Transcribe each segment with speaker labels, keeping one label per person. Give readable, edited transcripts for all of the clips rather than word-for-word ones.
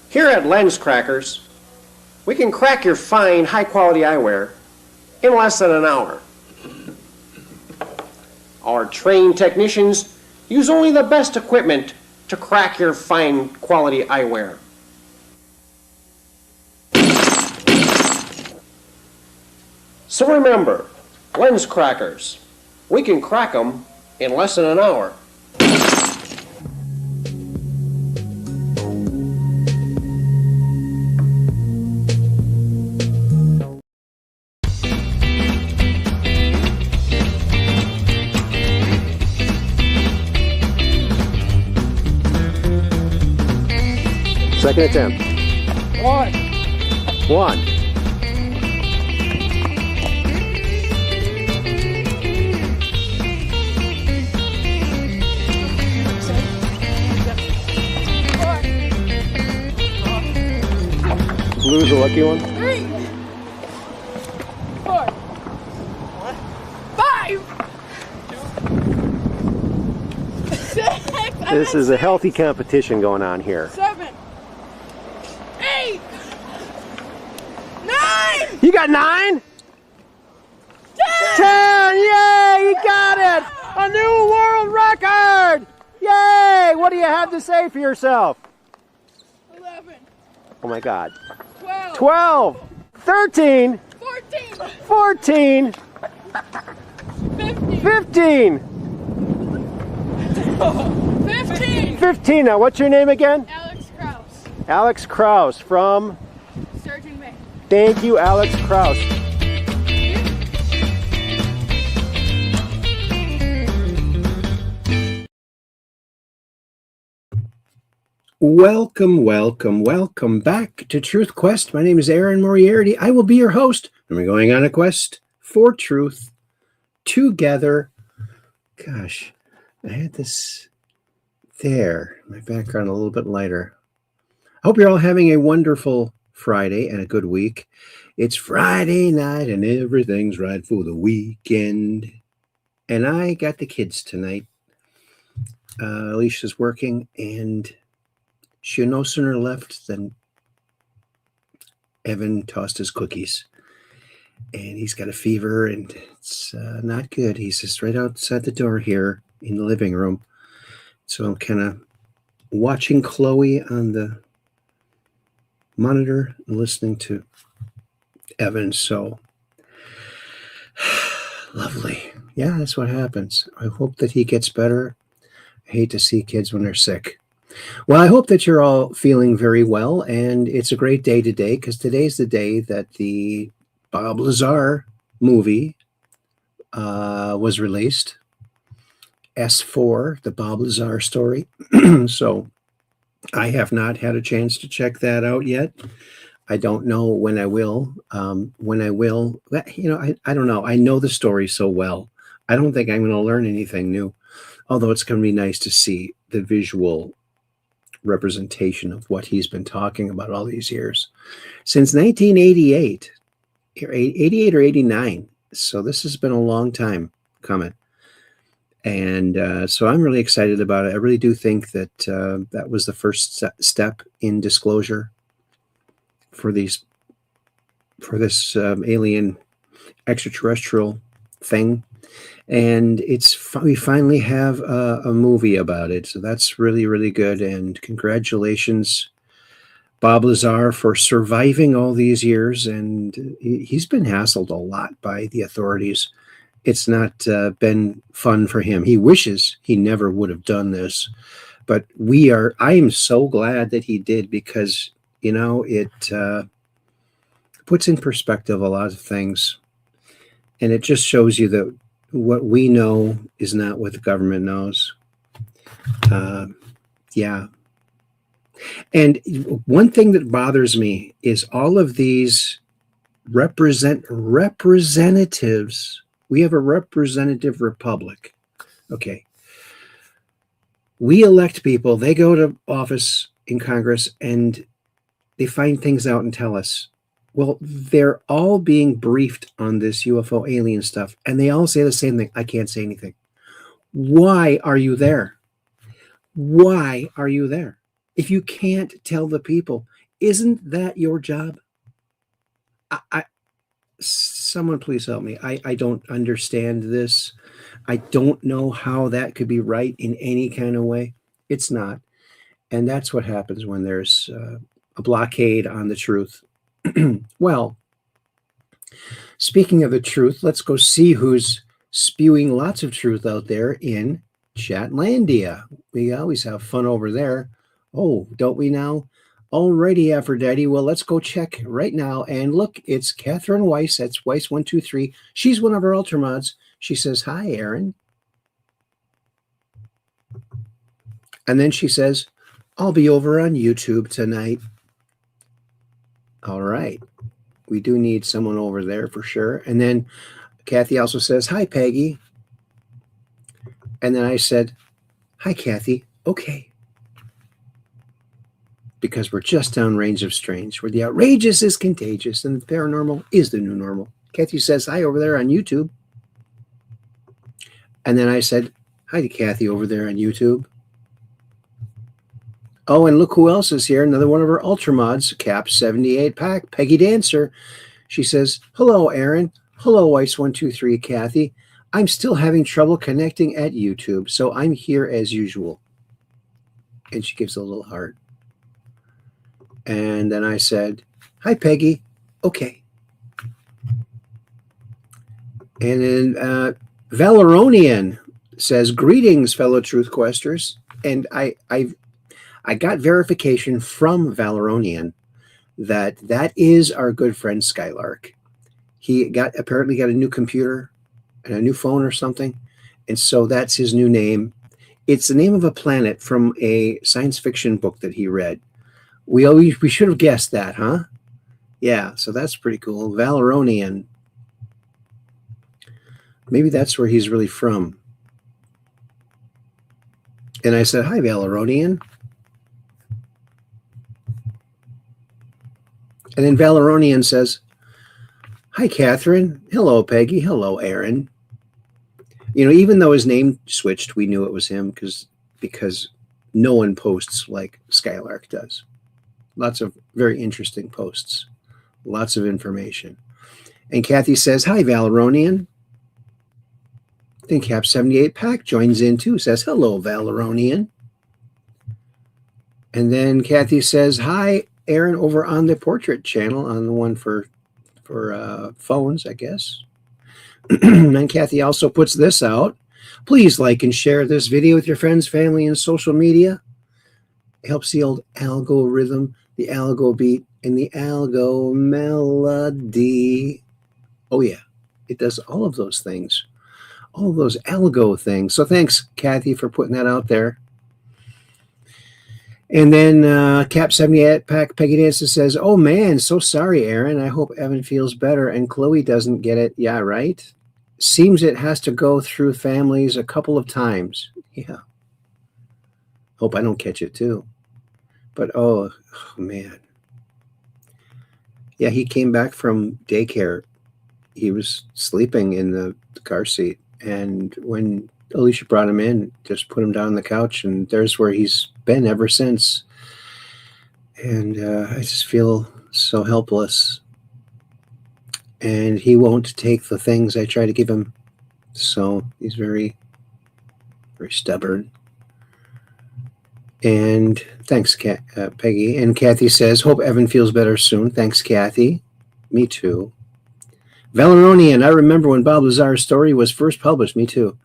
Speaker 1: Here at Lens Crackers, we can crack your fine, high-quality eyewear in less than an hour. Our trained technicians use only the best equipment to crack your fine quality eyewear. So remember, Lens Crackers, we can crack them in less than an hour. Second attempt. One. Blue's a lucky one.
Speaker 2: 3, 4, 5, 6.
Speaker 1: This is a healthy competition going on here.
Speaker 2: 7, 8, 9.
Speaker 1: You got 9? 10! Yay! You got it! A new world record! Yay! What do you have to say for yourself?
Speaker 2: 11,
Speaker 1: Oh my God.
Speaker 2: 12,
Speaker 1: 12! 13!
Speaker 2: 14,
Speaker 1: 14!
Speaker 2: 15,
Speaker 1: 15!
Speaker 2: 15.
Speaker 1: 15! Now, what's your name again?
Speaker 2: Alex Kraus,
Speaker 1: Alex Kraus from...
Speaker 2: Sturgeon Bay.
Speaker 1: Thank you, Alex Kraus. Welcome, welcome, welcome back to Truth Quest. My name is Aaron Moriarity. I will be your host, and we're going on a quest for truth together. Gosh, I had this there, my background a little bit lighter. I hope you're all having a wonderful Friday and a good week. It's Friday night and everything's right for the weekend. And I got the kids tonight. Alicia's working, and she no sooner left than Evan tossed his cookies. And he's got a fever, and it's not good. He's just right outside the door here in the living room. So I'm kind of watching Chloe on the monitor and listening to Evan. So lovely. Yeah, that's what happens. I hope that he gets better. I hate to see kids when they're sick. Well, I hope that you're all feeling very well, and it's a great day today because today's the day that the Bob Lazar movie was released. S4, the Bob Lazar story. So I have not had a chance to check that out yet. I don't know when I will. When I will, I don't know. I know the story so well. I don't think I'm going to learn anything new, although it's going to be nice to see the visual representation of what he's been talking about all these years. Since 1988, 88 or 89. So this has been a long time coming. And so I'm really excited about it. I really do think that that was the first step in disclosure for this alien extraterrestrial thing. And we finally have a movie about it. So that's really, really good. And congratulations, Bob Lazar, for surviving all these years. And he's been hassled a lot by the authorities. It's not been fun for him. He wishes he never would have done this. But I am so glad that he did, because, it puts in perspective a lot of things. And it just shows you that what we know is not what the government knows. Yeah. And one thing that bothers me is all of these representatives. We have a representative republic. Okay. We elect people. They go to office in Congress and they find things out and tell us. Well, they're all being briefed on this UFO alien stuff, and they all say the same thing. I can't say anything. Why are you there? Why are you there? If you can't tell the people, isn't that your job? Someone please help me. I don't understand this. I don't know how that could be right in any kind of way. It's not. And that's what happens when there's a blockade on the truth. Well, speaking of the truth, let's go see who's spewing lots of truth out there in Chatlandia. We always have fun over there. Oh, don't we now? Alrighty, Aphrodite. Well, let's go check right now. And look, it's Catherine Weiss. That's Weiss123. She's one of our Ultramods. She says, hi, Aaron. And then she says, I'll be over on YouTube tonight. All right. We do need someone over there for sure. And then Kathy also says, hi, Peggy. And then I said, hi, Kathy. Okay. Because we're just downrange of strange, where the outrageous is contagious and the paranormal is the new normal. Kathy says, hi over there on YouTube. And then I said, hi to Kathy over there on YouTube. Oh, and look who else is here. Another one of our Ultramods, Cap 78 Pack, Peggy Dancer. She says, hello, Aaron. Hello, Weiss123, Kathy. I'm still having trouble connecting at YouTube, so I'm here as usual. And she gives a little heart. And then I said, hi, Peggy. Okay. And then Valeronian says, greetings, fellow truth questers. And I got verification from Valeronian that is our good friend Skylark. He apparently got a new computer and a new phone or something. And so that's his new name. It's the name of a planet from a science fiction book that he read. We should have guessed that, huh? Yeah, so that's pretty cool. Valeronian. Maybe that's where he's really from. And I said, hi, Valeronian. And then Valeronian says, hi, Catherine. Hello, Peggy. Hello, Aaron. You know, even though his name switched, we knew it was him because no one posts like Skylark does. Lots of very interesting posts. Lots of information. And Kathy says, hi, Valeronian. Then Cap 78 Pack joins in too, says, hello, Valeronian. And then Kathy says, hi, Aaron, over on the portrait channel, on the one for phones, I guess. And Kathy also puts this out. Please like and share this video with your friends, family, and social media. It helps the old algorithm, the algo beat, and the algo melody. Oh, yeah. It does all of those things. All of those algo things. So thanks, Kathy, for putting that out there. And then Cap 78 Pack Peggy Dancer says, oh, man, so sorry, Aaron. I hope Evan feels better and Chloe doesn't get it. Yeah, right? Seems it has to go through families a couple of times. Yeah. Hope I don't catch it, too. But, oh man. Yeah, he came back from daycare. He was sleeping in the car seat. And when Alicia brought him in, just put him down on the couch, and there's where he's been ever since. And I just feel so helpless. And he won't take the things I try to give him. So he's very, very stubborn. And thanks, Peggy. And Kathy says, hope Evan feels better soon. Thanks, Kathy. Me too. Valeronian, I remember when Bob Lazar's story was first published. Me too.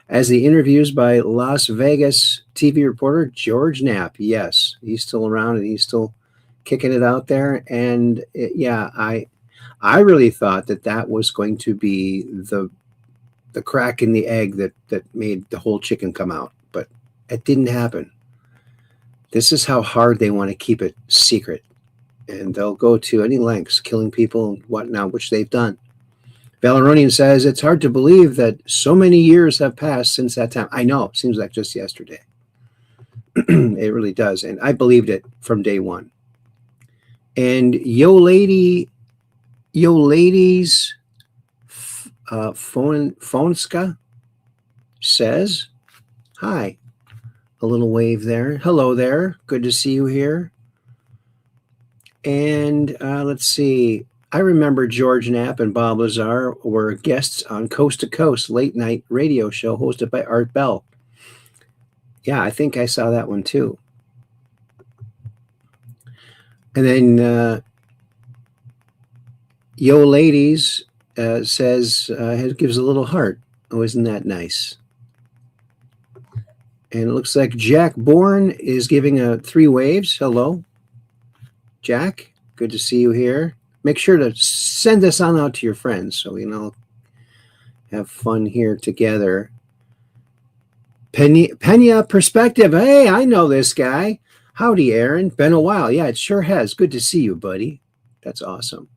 Speaker 1: As the interviews by Las Vegas TV reporter George Knapp. Yes, he's still around and he's still kicking it out there. And yeah, I really thought that was going to be the crack in the egg that made the whole chicken come out. But it didn't happen. This is how hard they want to keep it secret. And they'll go to any lengths, killing people and whatnot, which they've done. Valeronian says, it's hard to believe that so many years have passed since that time. I know, it seems like just yesterday. It really does. And I believed it from day one. And Yo Ladies Fonska says, Hi. A little wave there. Hello there. Good to see you here. And let's see. I remember George Knapp and Bob Lazar were guests on Coast to Coast late night radio show hosted by Art Bell. Yeah, I think I saw that one too. And then Yo Ladies says, gives a little heart. Oh, isn't that nice? And it looks like Jack Bourne is giving 3 waves. Hello, Jack. Good to see you here. Make sure to send this on out to your friends so we can all have fun here together. Pena Perspective. Hey, I know this guy. Howdy, Aaron. Been a while. Yeah, it sure has. Good to see you, buddy. That's awesome.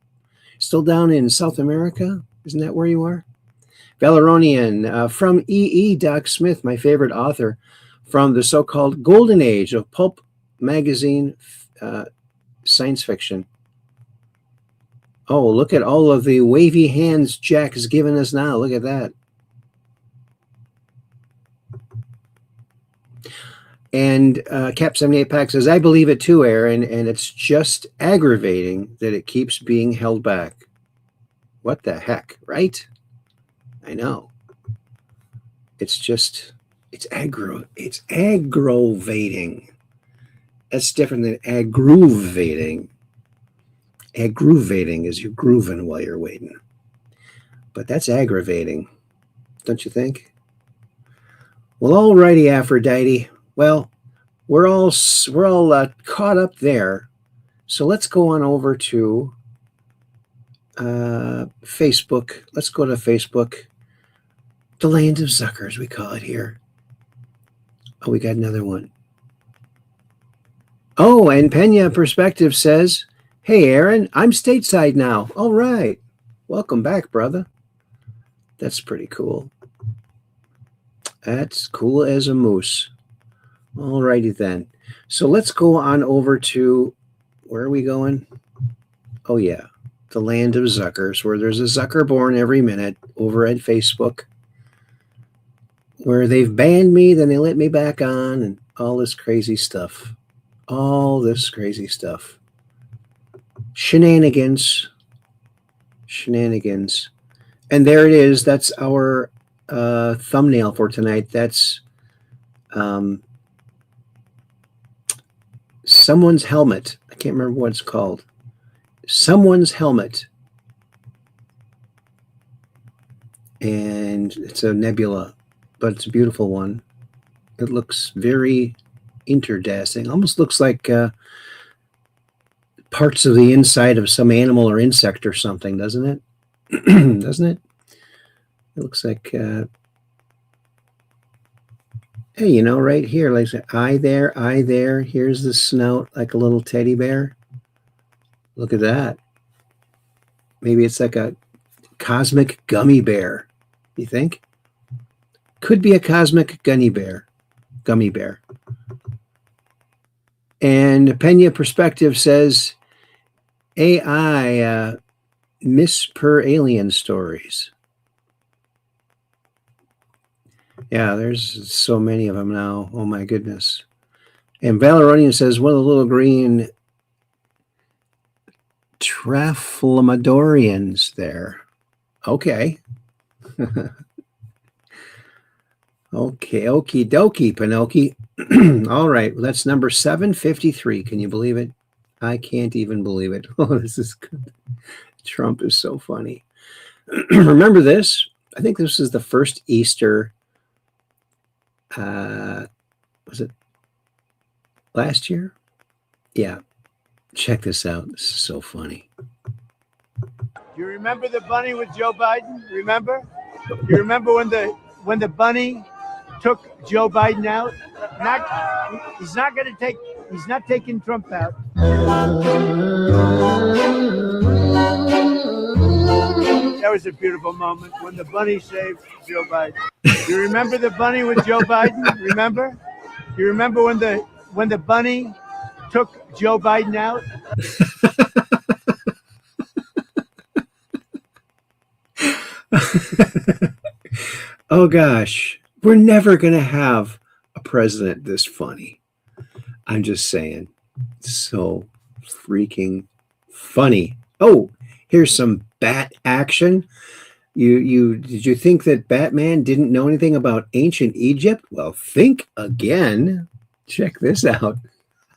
Speaker 1: Still down in South America? Isn't that where you are? Valeronian from E.E. Doc Smith, my favorite author from the so-called golden age of pulp magazine science fiction. Oh, look at all of the wavy hands Jack has given us now. Look at that. And Cap 78 Pack says, I believe it too, Aaron, and it's just aggravating that it keeps being held back. What the heck, right? I know. It's aggravating. That's different than aggravating. Aggravating is you're grooving while you're waiting. But that's aggravating, don't you think? Well, alrighty, Aphrodite. Well, we're all caught up there. So let's go on over to Facebook. Let's go to Facebook. The land of suckers, we call it here. Oh, we got another one. Oh, and Pena Perspective says, hey, Aaron, I'm stateside now. All right. Welcome back, brother. That's pretty cool. That's cool as a moose. All righty then. So let's go on over to, where are we going? Oh, yeah. The land of Zuckers, where there's a Zucker born every minute over at Facebook, where they've banned me, then they let me back on, and all this crazy stuff. All this crazy stuff. Shenanigans. Shenanigans. And there it is. That's our thumbnail for tonight. That's someone's helmet. I can't remember what it's called. Someone's helmet. And it's a nebula, but it's a beautiful one. It looks very interdasting. Almost looks like parts of the inside of some animal or insect or something, doesn't it? Doesn't it? It looks like, hey, you know, right here, like eye there. Here's the snout, like a little teddy bear. Look at that. Maybe it's like a cosmic gummy bear. You think? Could be a cosmic gummy bear. And Pena Perspective says, AI miss per alien stories. Yeah, there's so many of them now. Oh my goodness. And Valeronian says, one of the little green Traflamadorians there. Okay. Okay, okie dokie, Pinocchio. All right, well, that's number 753. Can you believe it? I can't even believe it. Oh, this is good. Trump is so funny. Remember this? I think this is the first Easter. Was it last year? Yeah. Check this out. This is so funny.
Speaker 3: You remember the bunny with Joe Biden? Remember? You remember when the bunny took Joe Biden out? He's not taking Trump out. That was a beautiful moment when the bunny saved Joe Biden. You remember the bunny with Joe Biden? Remember? You remember when the bunny took Joe Biden out?
Speaker 1: Oh gosh, we're never going to have president this funny. I'm just saying. So freaking funny. Oh, here's some bat action. You did you think that Batman didn't know anything about ancient Egypt? Well, think again. Check this out.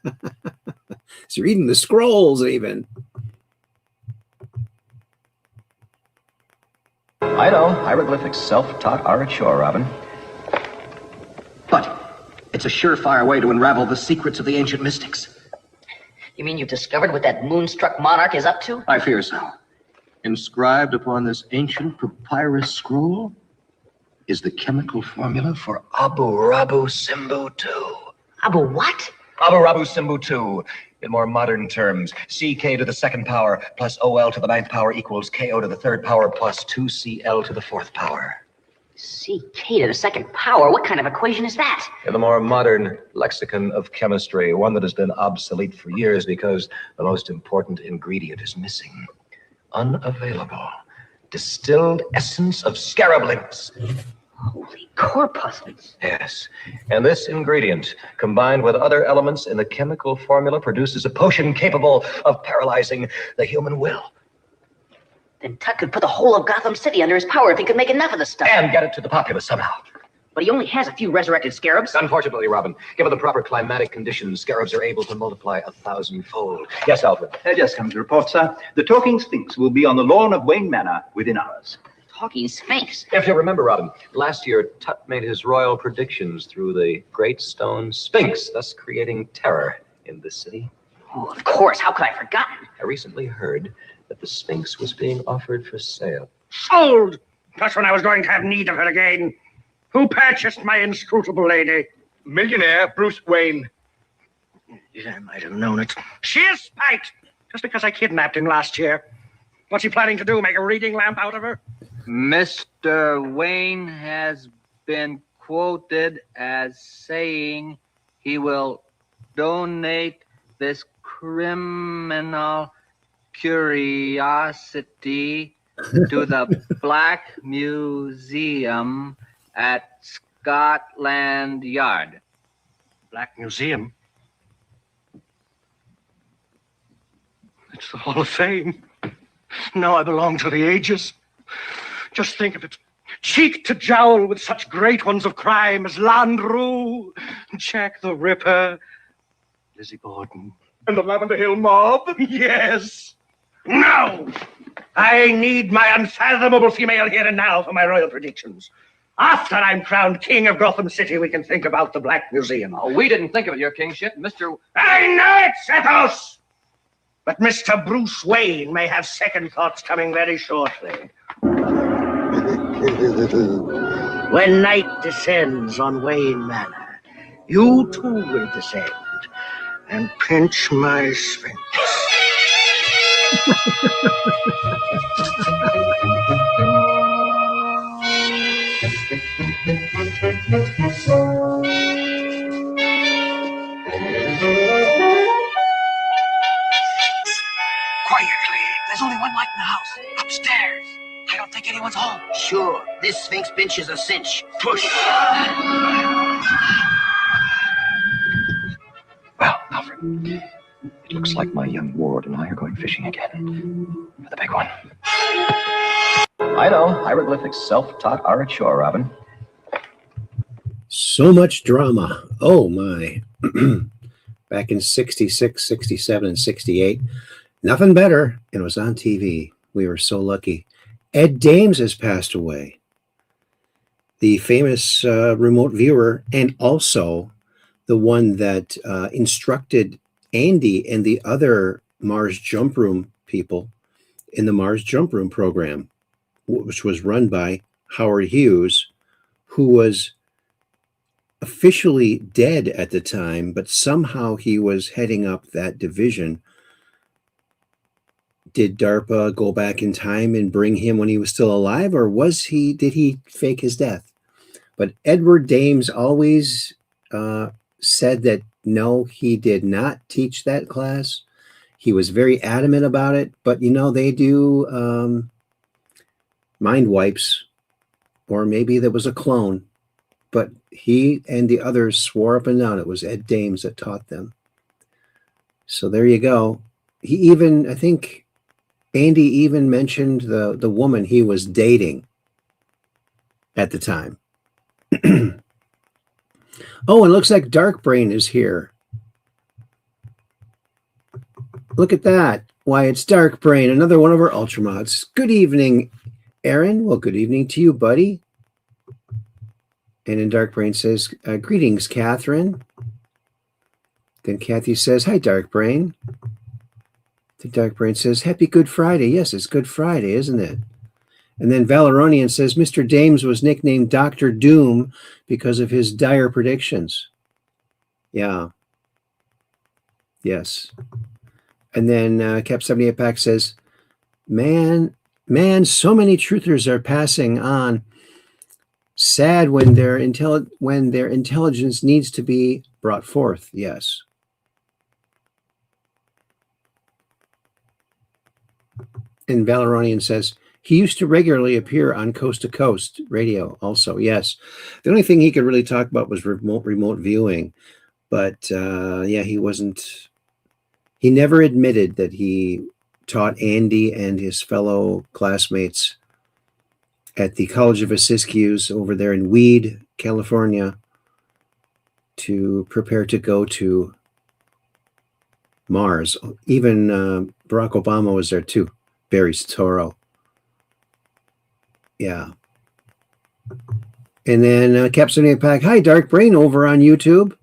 Speaker 1: He's reading the scrolls even.
Speaker 4: I know, hieroglyphics self-taught are a chore, Robin.
Speaker 5: But it's a surefire way to unravel the secrets of the ancient mystics.
Speaker 6: You mean you've discovered what that moonstruck monarch is up to?
Speaker 5: I fear so. Inscribed upon this ancient papyrus scroll is the chemical formula for Abu Rabu Simbu 2.
Speaker 6: Abu what?
Speaker 4: Abu Rabu Simbu 2. In more modern terms, CK to the second power plus OL to the ninth power equals KO to the third power plus 2CL to the fourth power.
Speaker 6: CK to the second power? What kind of equation is that?
Speaker 4: In the more modern lexicon of chemistry, one that has been obsolete for years because the most important ingredient is missing. Unavailable. Distilled essence of scarab links.
Speaker 6: Holy corpuscles.
Speaker 4: Yes. And this ingredient, combined with other elements in the chemical formula, produces a potion capable of paralyzing the human will.
Speaker 6: Then Tut could put the whole of Gotham City under his power if he could make enough of the stuff.
Speaker 4: And get it to the populace somehow.
Speaker 6: But he only has a few resurrected scarabs.
Speaker 4: Unfortunately, Robin, given the proper climatic conditions, scarabs are able to multiply 1,000-fold. Yes, Alfred.
Speaker 7: Just come to report, sir. The talking sphinx will be on the lawn of Wayne Manor within hours.
Speaker 6: Talking sphinx.
Speaker 4: If you remember, Robin, last year Tut made his royal predictions through the Great Stone Sphinx, thus creating terror in the city.
Speaker 6: Oh, of course. How could I have forgotten?
Speaker 4: I recently heard that the Sphinx was being offered for sale.
Speaker 8: Sold! Just when I was going to have need of her again. Who purchased my inscrutable lady?
Speaker 7: Millionaire Bruce Wayne.
Speaker 8: Yeah, I might have known it. She is spiked! Just because I kidnapped him last year. What's he planning to do, make a reading lamp out of her?
Speaker 9: Mr. Wayne has been quoted as saying he will donate this criminal curiosity to the Black Museum at Scotland Yard.
Speaker 8: Black Museum? It's the Hall of Fame. Now I belong to the ages. Just think of it. Cheek to jowl with such great ones of crime as Landru, Jack the Ripper, Lizzie Borden.
Speaker 7: And the Lavender Hill Mob?
Speaker 8: Yes. No! I need my unfathomable female here and now for my royal predictions. After I'm crowned king of Gotham City, we can think about the Black Museum.
Speaker 9: Oh, we didn't think of it, your kingship, Mr.
Speaker 8: I know it, Sethos! But Mr. Bruce Wayne may have second thoughts coming very shortly. When night descends on Wayne Manor, you too will descend and pinch my sphinx.
Speaker 5: Quietly. There's only one light in the house. Upstairs. I don't think anyone's home. Sure. This sphinx bench is a cinch. Push.
Speaker 4: Well, Alfred, it looks like my young ward and I are going fishing again for the big one. I know, hieroglyphics self-taught are a chore, Robin.
Speaker 1: So much drama. Oh my. Back in 66, 67, and 68. Nothing better. And it was on TV. We were so lucky. Ed Dames has passed away. The famous remote viewer, and also the one that instructed Andy and the other Mars Jump Room people in the Mars Jump Room program, which was run by Howard Hughes, who was officially dead at the time, but somehow he was heading up that division. Did DARPA go back in time and bring him when he was still alive, or did he fake his death? But Edward Dames always said that no, he did not teach that class. He was very adamant about it, but they do mind wipes, or maybe there was a clone. But he and the others swore up and down it was Ed Dames that taught them. So there you go. He even, I think Andy even mentioned the woman he was dating at the time. Oh, and it looks like Dark Brain is here. Look at that. Why, it's Dark Brain, another one of our Ultramods. Good evening, Aaron. Well, good evening to you, buddy. And then Dark Brain says, greetings, Catherine. Then Kathy says, hi, Dark Brain. The Dark Brain says, happy Good Friday. Yes, it's Good Friday, isn't it? And then Valeronian says, Mr. Dames was nicknamed Dr. Doom because of his dire predictions. Yeah. Yes. And then Cap 78 Pack says, man, so many truthers are passing on. Sad when their intelligence needs to be brought forth. Yes. And Valeronian says, he used to regularly appear on Coast to Coast radio also. Yes. The only thing he could really talk about was remote viewing. But yeah, he never admitted that he taught Andy and his fellow classmates at the College of Siskiyous over there in Weed, California, to prepare to go to Mars. Even Barack Obama was there too. Barry Soetoro. Yeah. And then Cap 78 Pack, hi, Dark Brain over on YouTube.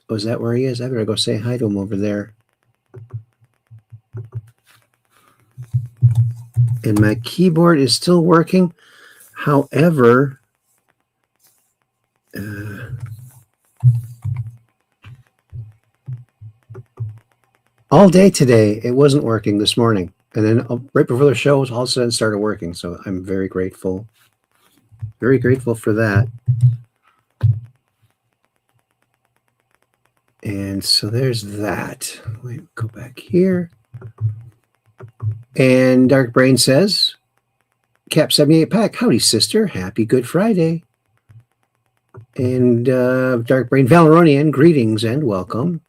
Speaker 1: Oh, is that where he is? I better go say hi to him over there. And my keyboard is still working. However, all day today, it wasn't working this morning. And then right before the show, all of a sudden started working. So I'm very grateful. Very grateful for that. And so there's that. Wait, go back here. And Dark Brain says, Cap 78 Pack, howdy, sister. Happy Good Friday. And Dark Brain Valeronian, greetings and welcome.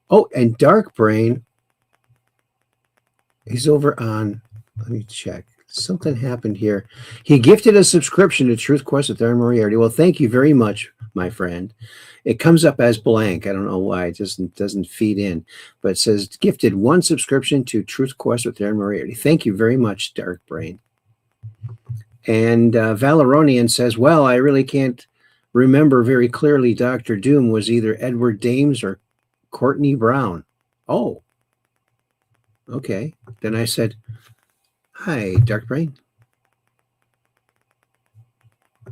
Speaker 1: Oh, and Dark Brain, he's over on, let me check. Something happened here. He gifted a subscription to Truth Quest with Aaron Moriarty. Well, thank you very much, my friend. It comes up as blank. I don't know why. It just doesn't feed in. But it says, gifted one subscription to Truth Quest with Aaron Moriarty. Thank you very much, Dark Brain. And Valeronian says, well, I really can't remember very clearly. Dr. Doom was either Edward Dames or Courtney Brown. Oh. Okay. Then I said, hi, Dark Brain.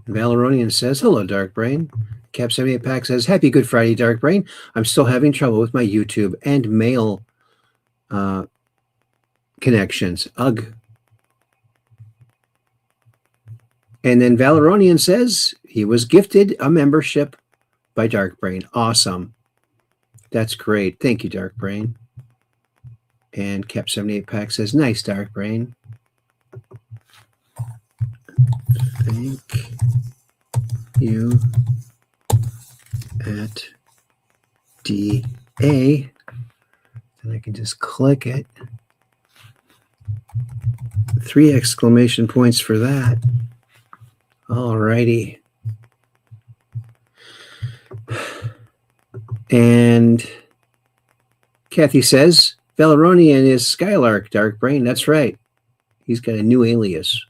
Speaker 1: Valeronian says, hello, Dark Brain. Cap 78 Pack says, happy Good Friday, Dark Brain. I'm still having trouble with my YouTube and mail connections. Ugh. And then Valeronian says he was gifted a membership by Dark Brain. Awesome. That's great. Thank you, Dark Brain. And Cap 78 Pack says, nice, Dark Brain. Thank you at DA. And I can just click it. 3 exclamation points for that. All righty. And Kathy says, Valeronian is Skylark, Dark Brain. That's right. He's got a new alias.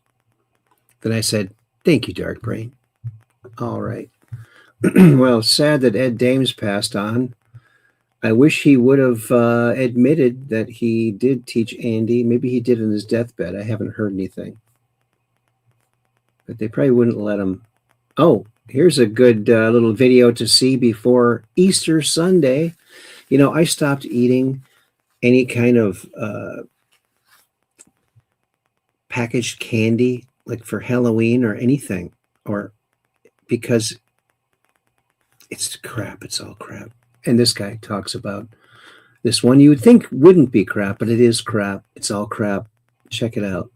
Speaker 1: Then I said, thank you, Dark Brain. All right. Well, sad that Ed Dames passed on. I wish he would have admitted that he did teach Andy. Maybe he did in his deathbed. I haven't heard anything. But they probably wouldn't let him. Oh, here's a good little video to see before Easter Sunday. You know, I stopped eating any kind of packaged candy, like for Halloween or anything, or because it's crap. It's all crap. And this guy talks about this one you would think wouldn't be crap, but it is crap. It's all crap. Check it out.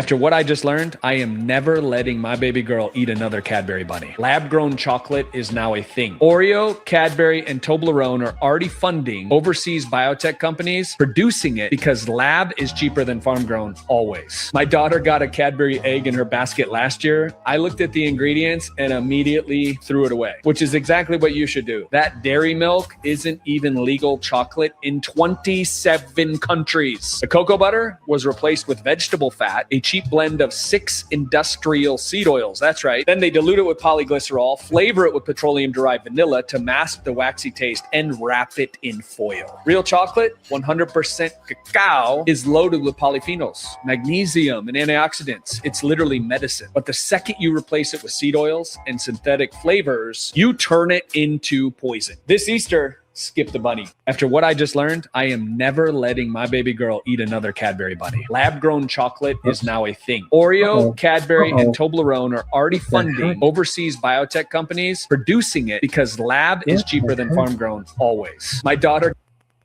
Speaker 10: After what I just learned, I am never letting my baby girl eat another Cadbury bunny. Lab-grown chocolate is now a thing. Oreo, Cadbury, and Toblerone are already funding overseas biotech companies producing it because lab is cheaper than farm-grown always. My daughter got a Cadbury egg in her basket last year. I looked at the ingredients and immediately threw it away, which is exactly what you should do. That dairy milk isn't even legal chocolate in 27 countries. The cocoa butter was replaced with vegetable fat, a cheap blend of 6 industrial seed oils. That's right. Then they dilute it with polyglycerol, flavor it with petroleum-derived vanilla to mask the waxy taste, and wrap it in foil. Real chocolate, 100% cacao, is loaded with polyphenols, magnesium, and antioxidants. It's literally medicine. But the second you replace it with seed oils and synthetic flavors, you turn it into poison. This Easter, skip the bunny. After what I just learned, I am never letting my baby girl eat another Cadbury bunny. Lab-grown chocolate is now a thing. Oreo, Cadbury, and Toblerone are already funding overseas biotech companies producing it because lab is cheaper than farm-grown always. My daughter...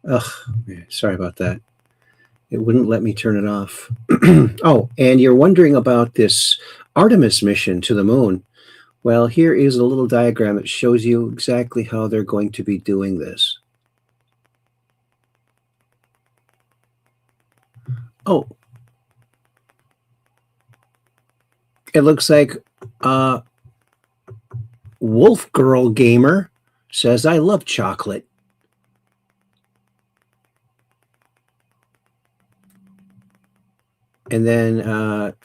Speaker 1: Ugh, sorry about that. It wouldn't let me turn it off. Oh, and you're wondering about this Artemis mission to the moon. Well, here is a little diagram that shows you exactly how they're going to be doing this. Oh. It looks like Wolf Girl Gamer says, I love chocolate. And then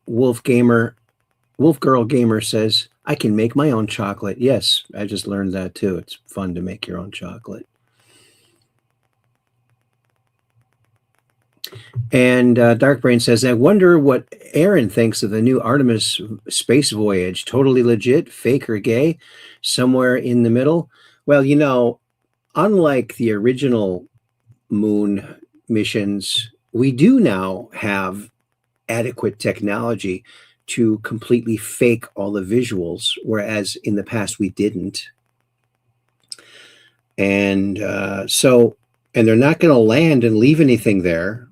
Speaker 1: Wolf Girl Gamer says, I can make my own chocolate. Yes, I just learned that too. It's fun to make your own chocolate. And Darkbrain says, I wonder what Aaron thinks of the new Artemis space voyage. Totally legit, fake or gay, somewhere in the middle. Well, you know, unlike the original moon missions, we do now have adequate technology to completely fake all the visuals, whereas in the past we didn't. And and they're not going to land and leave anything there.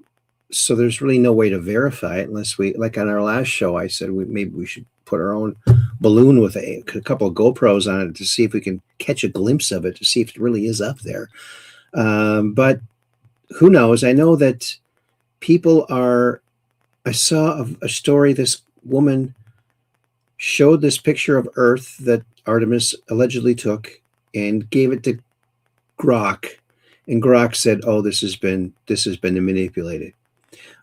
Speaker 1: So there's really no way to verify it unless we, like on our last show, I said maybe we should put our own balloon with a couple of GoPros on it to see if we can catch a glimpse of it, to see if it really is up there. But who knows? I know that people are, I saw a story, this woman showed this picture of Earth that Artemis allegedly took and gave it to Grok, and Grok said, "Oh, this has been manipulated."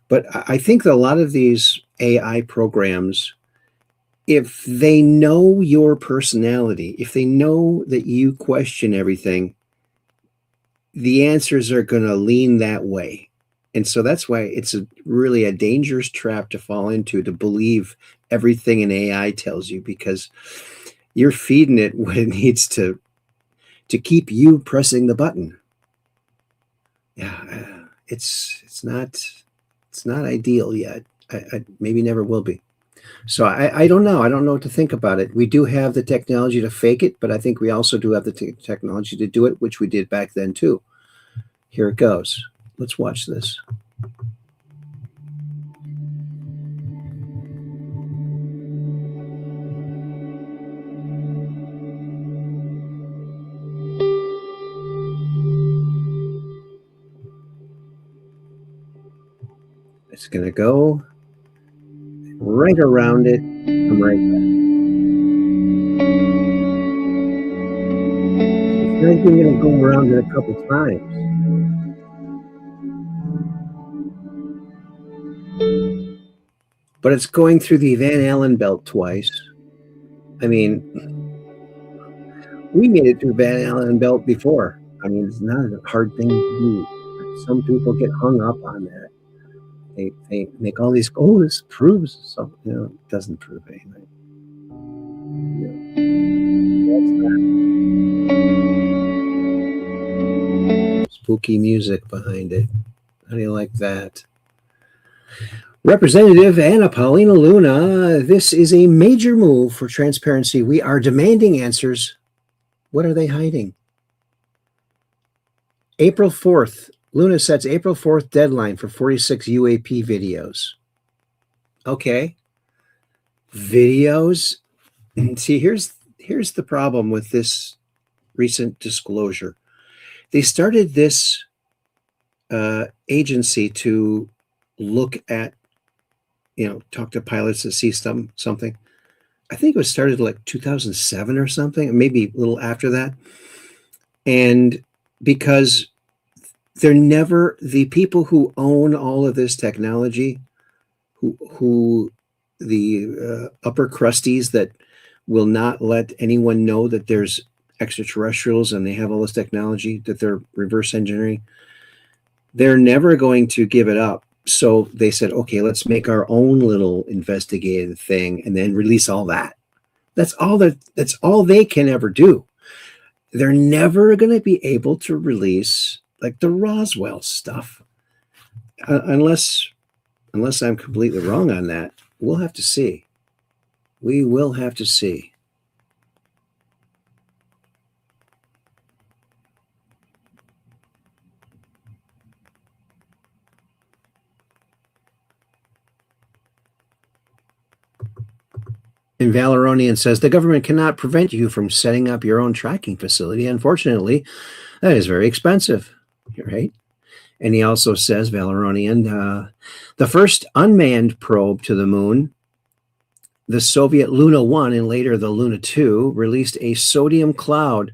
Speaker 1: But I think that a lot of these AI programs, if they know your personality, if they know that you question everything, the answers are going to lean that way. And so that's why it's really a dangerous trap to fall into, to believe everything an AI tells you, because you're feeding it what it needs to keep you pressing the button. Yeah, it's not ideal yet. I maybe never will be. So I don't know. I don't know what to think about it. We do have the technology to fake it, but I think we also do have the technology to do it, which we did back then too. Here it goes. Let's watch this. It's going to go right around it. Come right back. It's not even going to go around it a couple times. But it's going through the Van Allen belt twice. I mean, we made it through Van Allen belt before. I mean, it's not a hard thing to do. Some people get hung up on that. They make all these, oh, this proves something. You know, it doesn't prove anything. That's spooky music behind it. How do you like that? Representative Anna Paulina Luna, this is a major move for transparency. We are demanding answers. What are they hiding? April 4th. Luna sets April 4th deadline for 46 UAP videos. Okay. Videos. See, here's the problem with this recent disclosure. They started this agency to look at, talk to pilots to see something. I think it was started like 2007 or something, maybe a little after that. And because the people who own all of this technology, who the upper crusties that will not let anyone know that there's extraterrestrials and they have all this technology that they're reverse engineering, they're never going to give it up. So they said, okay, let's make our own little investigative thing and then release all that. That's all they can ever do. They're never going to be able to release like the Roswell stuff unless I'm completely wrong on that. We'll have to see. We will have to see. And Valeronian says, the government cannot prevent you from setting up your own tracking facility. Unfortunately, that is very expensive, right? And he also says, Valeronian, the first unmanned probe to the moon, the Soviet Luna 1 and later the Luna 2, released a sodium cloud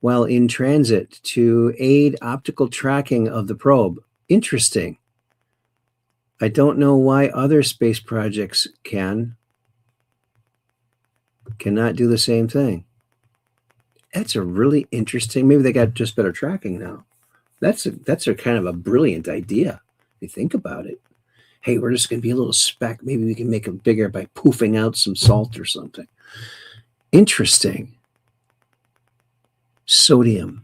Speaker 1: while in transit to aid optical tracking of the probe. Interesting. I don't know why other space projects cannot do the same thing. That's a really interesting, maybe they got just better tracking now. That's a kind of a brilliant idea if you think about it. Hey, we're just going to be a little speck. Maybe we can make it bigger by poofing out some salt or something. Interesting. Sodium.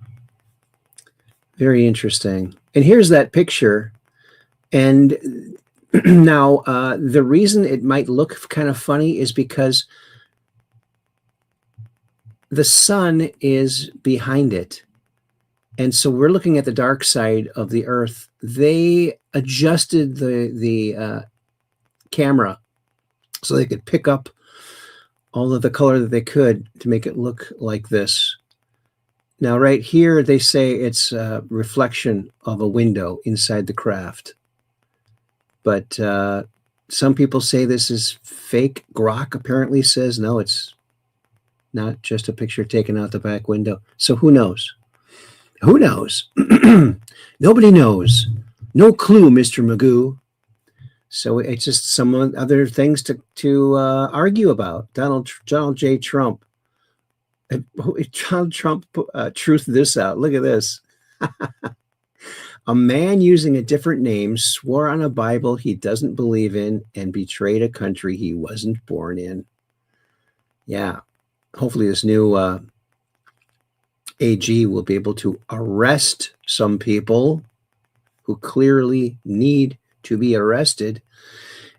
Speaker 1: Very interesting. And here's that picture. And now the reason it might look kind of funny is because the sun is behind it. And so we're looking at the dark side of the Earth. They adjusted the camera so they could pick up all of the color that they could to make it look like this. Now, right here, they say it's a reflection of a window inside the craft. But some people say this is fake. Grok apparently says, no, it's not just a picture taken out the back window. So who knows? Who knows? Nobody knows. No clue, Mr. Magoo. So it's just some other things to argue about. Donald J. Trump. Donald Trump truthed this out. Look at this. A man using a different name swore on a Bible he doesn't believe in and betrayed a country he wasn't born in. Yeah. Hopefully this new AG will be able to arrest some people who clearly need to be arrested.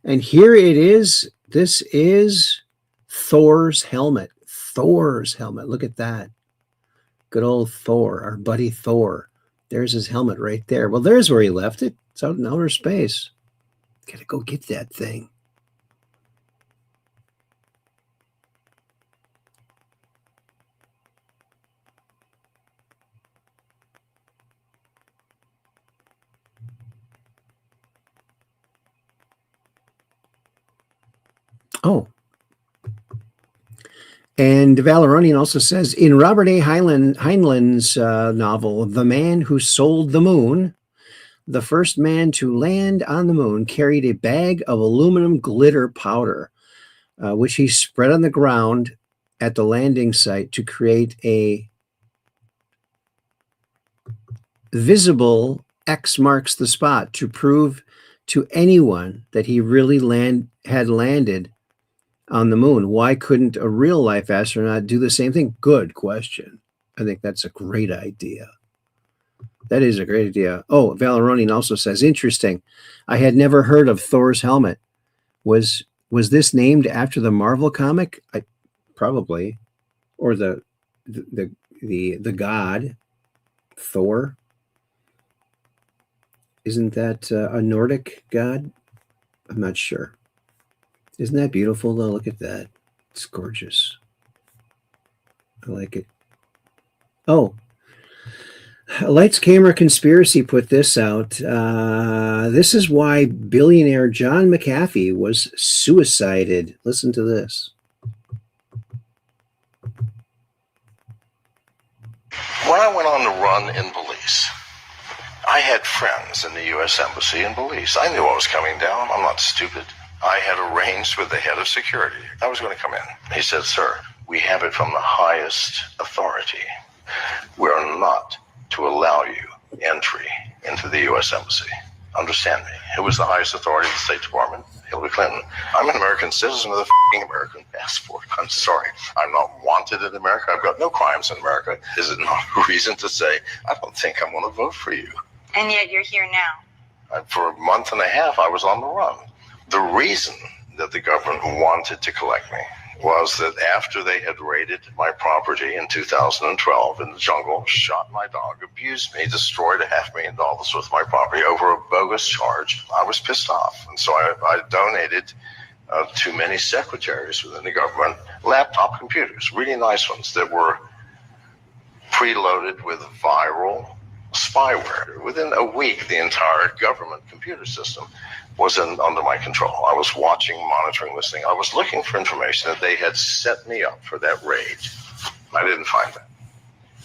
Speaker 1: And here it is. This is Thor's helmet. Thor's helmet. Look at that. Good old Thor, our buddy Thor. There's his helmet right there. Well, there's where he left it. It's out in outer space. Gotta go get that thing. Oh. And Valeronian also says, in Robert A. Heinlein's novel, The Man Who Sold the Moon, the first man to land on the moon carried a bag of aluminum glitter powder, which he spread on the ground at the landing site to create a visible X marks the spot to prove to anyone that he really had landed on the moon. Why couldn't a real life astronaut do the same thing? Good question. I think that's a great idea. That is a great idea. Oh, Valeronian also says, interesting. I had never heard of Thor's helmet. Was this named after the Marvel comic? Probably, or the god Thor. Isn't that a Nordic god? I'm not sure. Isn't that beautiful, though? Look at that. It's gorgeous. I like it. Oh, Lights Camera Conspiracy put this out. This is why billionaire John McAfee was suicided. Listen to this.
Speaker 11: When I went on the run in Belize, I had friends in the U.S. Embassy in Belize. I knew I was coming down. I'm not stupid. I had arranged with the head of security. I was going to come in. He said, sir, we have it from the highest authority. We're not to allow you entry into the U.S. Embassy. Understand me. Who was the highest authority of the State Department? Hillary Clinton. I'm an American citizen with a f***ing American passport. I'm sorry. I'm not wanted in America. I've got no crimes in America. Is it not a reason to say, I don't think I'm going to vote for you?
Speaker 12: And yet you're here now.
Speaker 11: For a month and a half, I was on the run. The reason that the government wanted to collect me was that after they had raided my property in 2012 in the jungle, shot my dog, abused me, destroyed $500,000 worth of my property over a bogus charge, I was pissed off. And so I donated to many secretaries within the government laptop computers, really nice ones that were preloaded with viral spyware. Within a week, the entire government computer system was under my control. I was watching, monitoring, listening. I was looking for information that they had set me up for that raid. I didn't find that.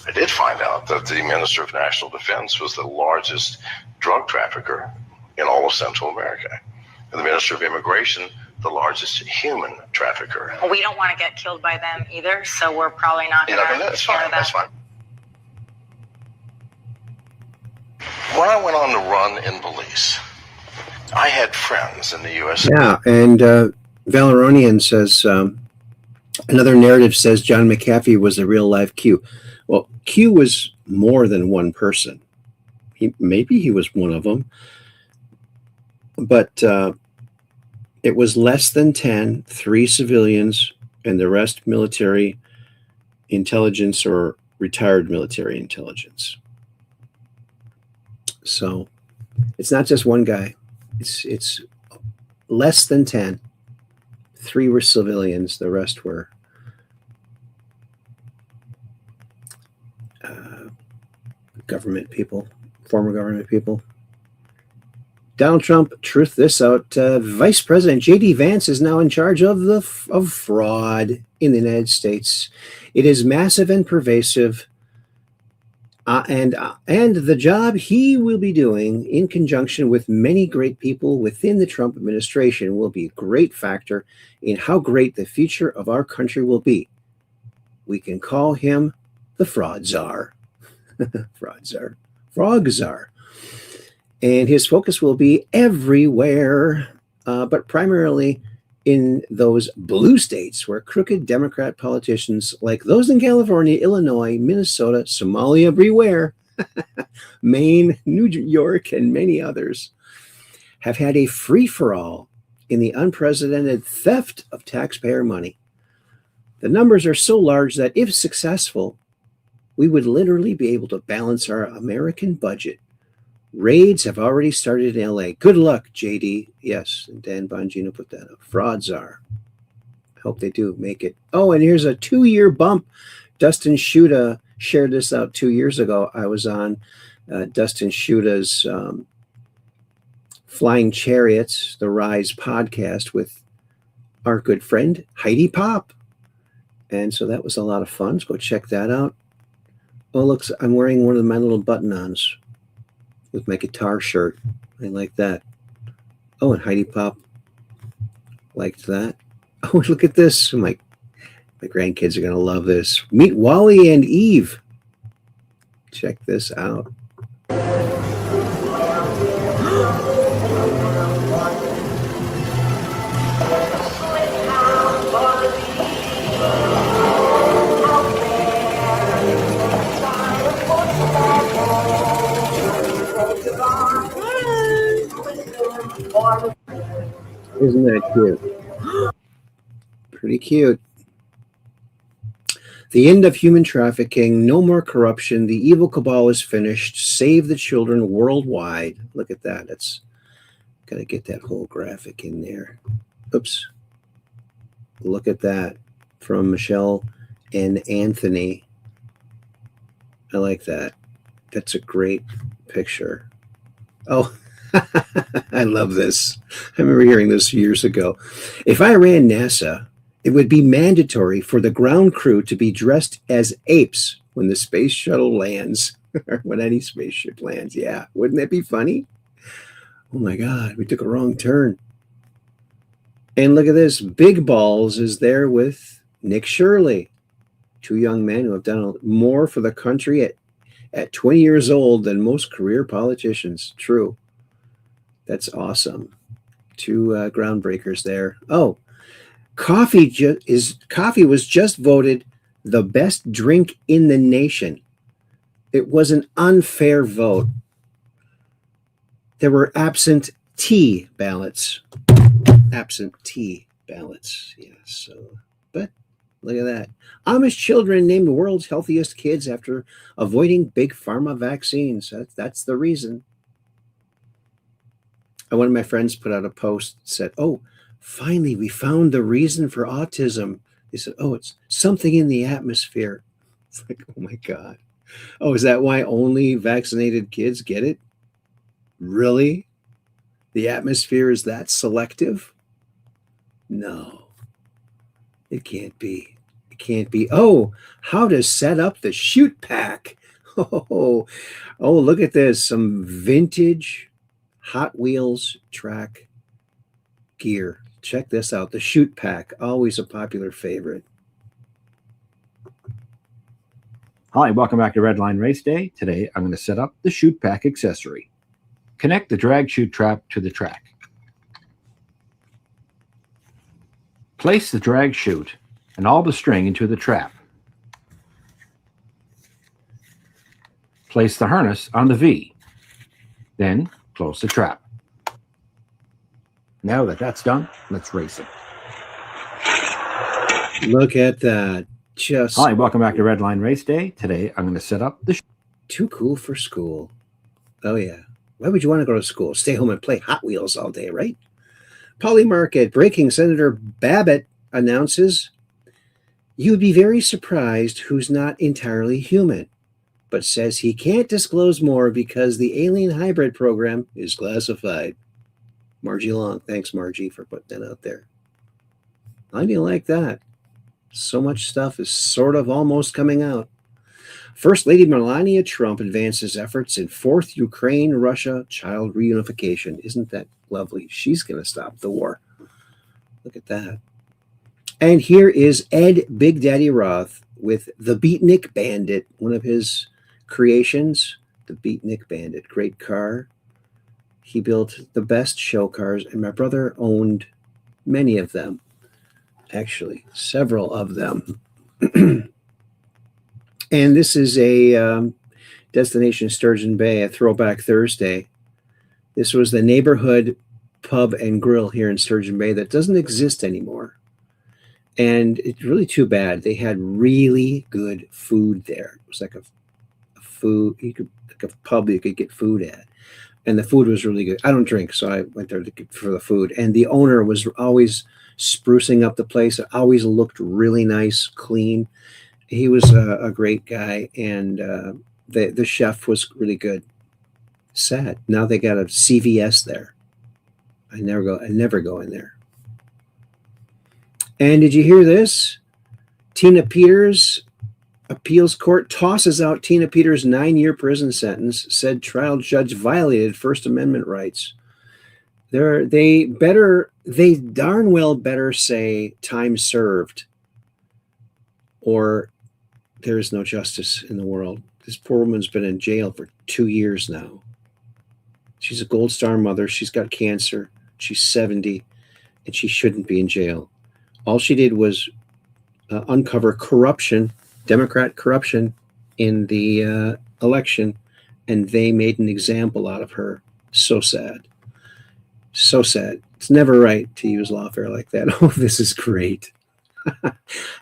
Speaker 11: I did find out that the Minister of National Defense was the largest drug trafficker in all of Central America. And the Minister of Immigration, the largest human trafficker.
Speaker 12: We don't want to get killed by them either, so we're probably not going to
Speaker 11: that's
Speaker 12: share
Speaker 11: fine.
Speaker 12: that.
Speaker 11: That's fine. When I went on the run in Belize, I had friends in the U.S.
Speaker 1: Yeah, and Valeronian says, another narrative says John McAfee was a real-life Q. Well, Q was more than one person. Maybe he was one of them. But it was less than 10, 3 civilians, and the rest military intelligence or retired military intelligence. So it's not just one guy. It's less than 10. 3 were civilians. The rest were government people, former government people. Donald Trump, truth this out. Vice President J.D. Vance is now in charge of fraud in the United States. It is massive and pervasive. And the job he will be doing in conjunction with many great people within the Trump administration will be a great factor in how great the future of our country will be. We can call him the fraud czar. Fraud czar. Frog czar. And his focus will be everywhere, but primarily in those blue states where crooked Democrat politicians like those in California, Illinois, Minnesota, Somalia, beware, Maine, New York, and many others have had a free-for-all in the unprecedented theft of taxpayer money. The numbers are so large that if successful, we would literally be able to balance our American budget. Raids have already started in LA. Good luck, JD. Yes, and Dan Bongino put that up. Fraud czar. I hope they do make it. Oh, and here's a 2-year bump. Dustin Schuda shared this out 2 years ago. I was on Dustin Schuda's Flying Chariots, the Rise podcast with our good friend Heidi Pop. And so that was a lot of fun. So go check that out. Oh, look, I'm wearing one of my little button-ons with my guitar shirt. I like that. Oh, and Heidi Pop liked that. Oh, look at this. My grandkids are going to love this. Meet Wally and Eve. Check this out. Isn't that cute? Pretty cute. The end of human trafficking, no more corruption, the evil cabal is finished, save the children worldwide. Look at that. That's got to get that whole graphic in there. Oops. Look at that from Michelle and Anthony. I like that. That's a great picture. Oh, I love this. I remember hearing this years ago. If I ran NASA, it would be mandatory for the ground crew to be dressed as apes when the space shuttle lands, or when any spaceship lands. Yeah, wouldn't that be funny? Oh my God, we took a wrong turn. And look at this. Big Balls is there with Nick Shirley, two young men who have done more for the country at 20 years old than most career politicians. True. That's awesome. Two groundbreakers there. Oh, coffee was just voted the best drink in the nation. It was an unfair vote. There were absentee ballots. Absentee ballots. Yeah. So, but look at that. Amish children named the world's healthiest kids after avoiding big pharma vaccines. That's the reason. And one of my friends put out a post that said, "Oh, finally, we found the reason for autism." They said, "Oh, it's something in the atmosphere." It's like, oh my God. Oh, is that why only vaccinated kids get it? Really? The atmosphere is that selective? No, it can't be. It can't be. Oh, how to set up the shoot pack. Oh, look at this. Some vintage Hot Wheels track gear. Check this out. The shoot pack, always a popular favorite.
Speaker 13: Hi, welcome back to Redline Race Day. Today, I'm going to set up the shoot pack accessory. Connect the drag chute trap to the track. Place the drag chute and all the string into the trap. Place the harness on the V. Then close the trap. Now that that's done, let's race it.
Speaker 1: Look at that.
Speaker 13: Hi, welcome back to Redline Race Day. Today, I'm going to set up the...
Speaker 1: Too cool for school. Oh, yeah. Why would you want to go to school? Stay home and play Hot Wheels all day, right? Polly Market. Breaking. Senator Babbitt announces, "You'd be very surprised who's not entirely human, but says he can't disclose more because the alien hybrid program is classified." Margie Long. Thanks, Margie, for putting that out there. I do like that. So much stuff is sort of almost coming out. First Lady Melania Trump advances efforts in fourth Ukraine-Russia child reunification. Isn't that lovely? She's going to stop the war. Look at that. And here is Ed Big Daddy Roth with the Beatnik Bandit, one of his creations. The Beatnik Bandit, great car. He built the best show cars, and my brother owned many of them. Actually, several of them. And this is a Destination Sturgeon Bay, a throwback Thursday. This was the neighborhood pub and grill here in Sturgeon Bay that doesn't exist anymore. And it's really too bad. They had really good food there. It was like a pub you could get food at. And the food was really good. I don't drink, so I went there for the food. And the owner was always sprucing up the place. It always looked really nice, clean. He was a great guy, and the chef was really good. Sad. Now they got a CVS there. I never go in there. And did you hear this? Tina Peters appeals court tosses out Tina Peters' 9-year prison sentence, said trial judge violated First Amendment rights. They darn well better say time served, or there is no justice in the world. This poor woman's been in jail for 2 years now. She's a Gold Star mother. She's got cancer. She's 70, and she shouldn't be in jail. All she did was uncover corruption, Democrat corruption in the election, and they made an example out of her. So sad. So sad. It's never right to use lawfare like that. Oh, this is great.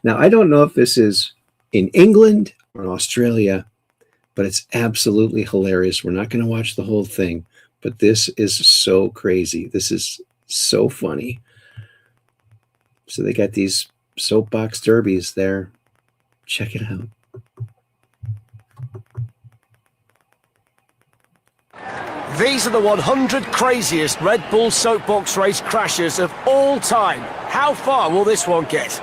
Speaker 1: Now, I don't know if this is in England or in Australia, but it's absolutely hilarious. We're not going to watch the whole thing, but this is so crazy. This is so funny. So they got these soapbox derbies there. Check it out.
Speaker 14: These are the 100 craziest Red Bull soapbox race crashers of all time. How far will this one get?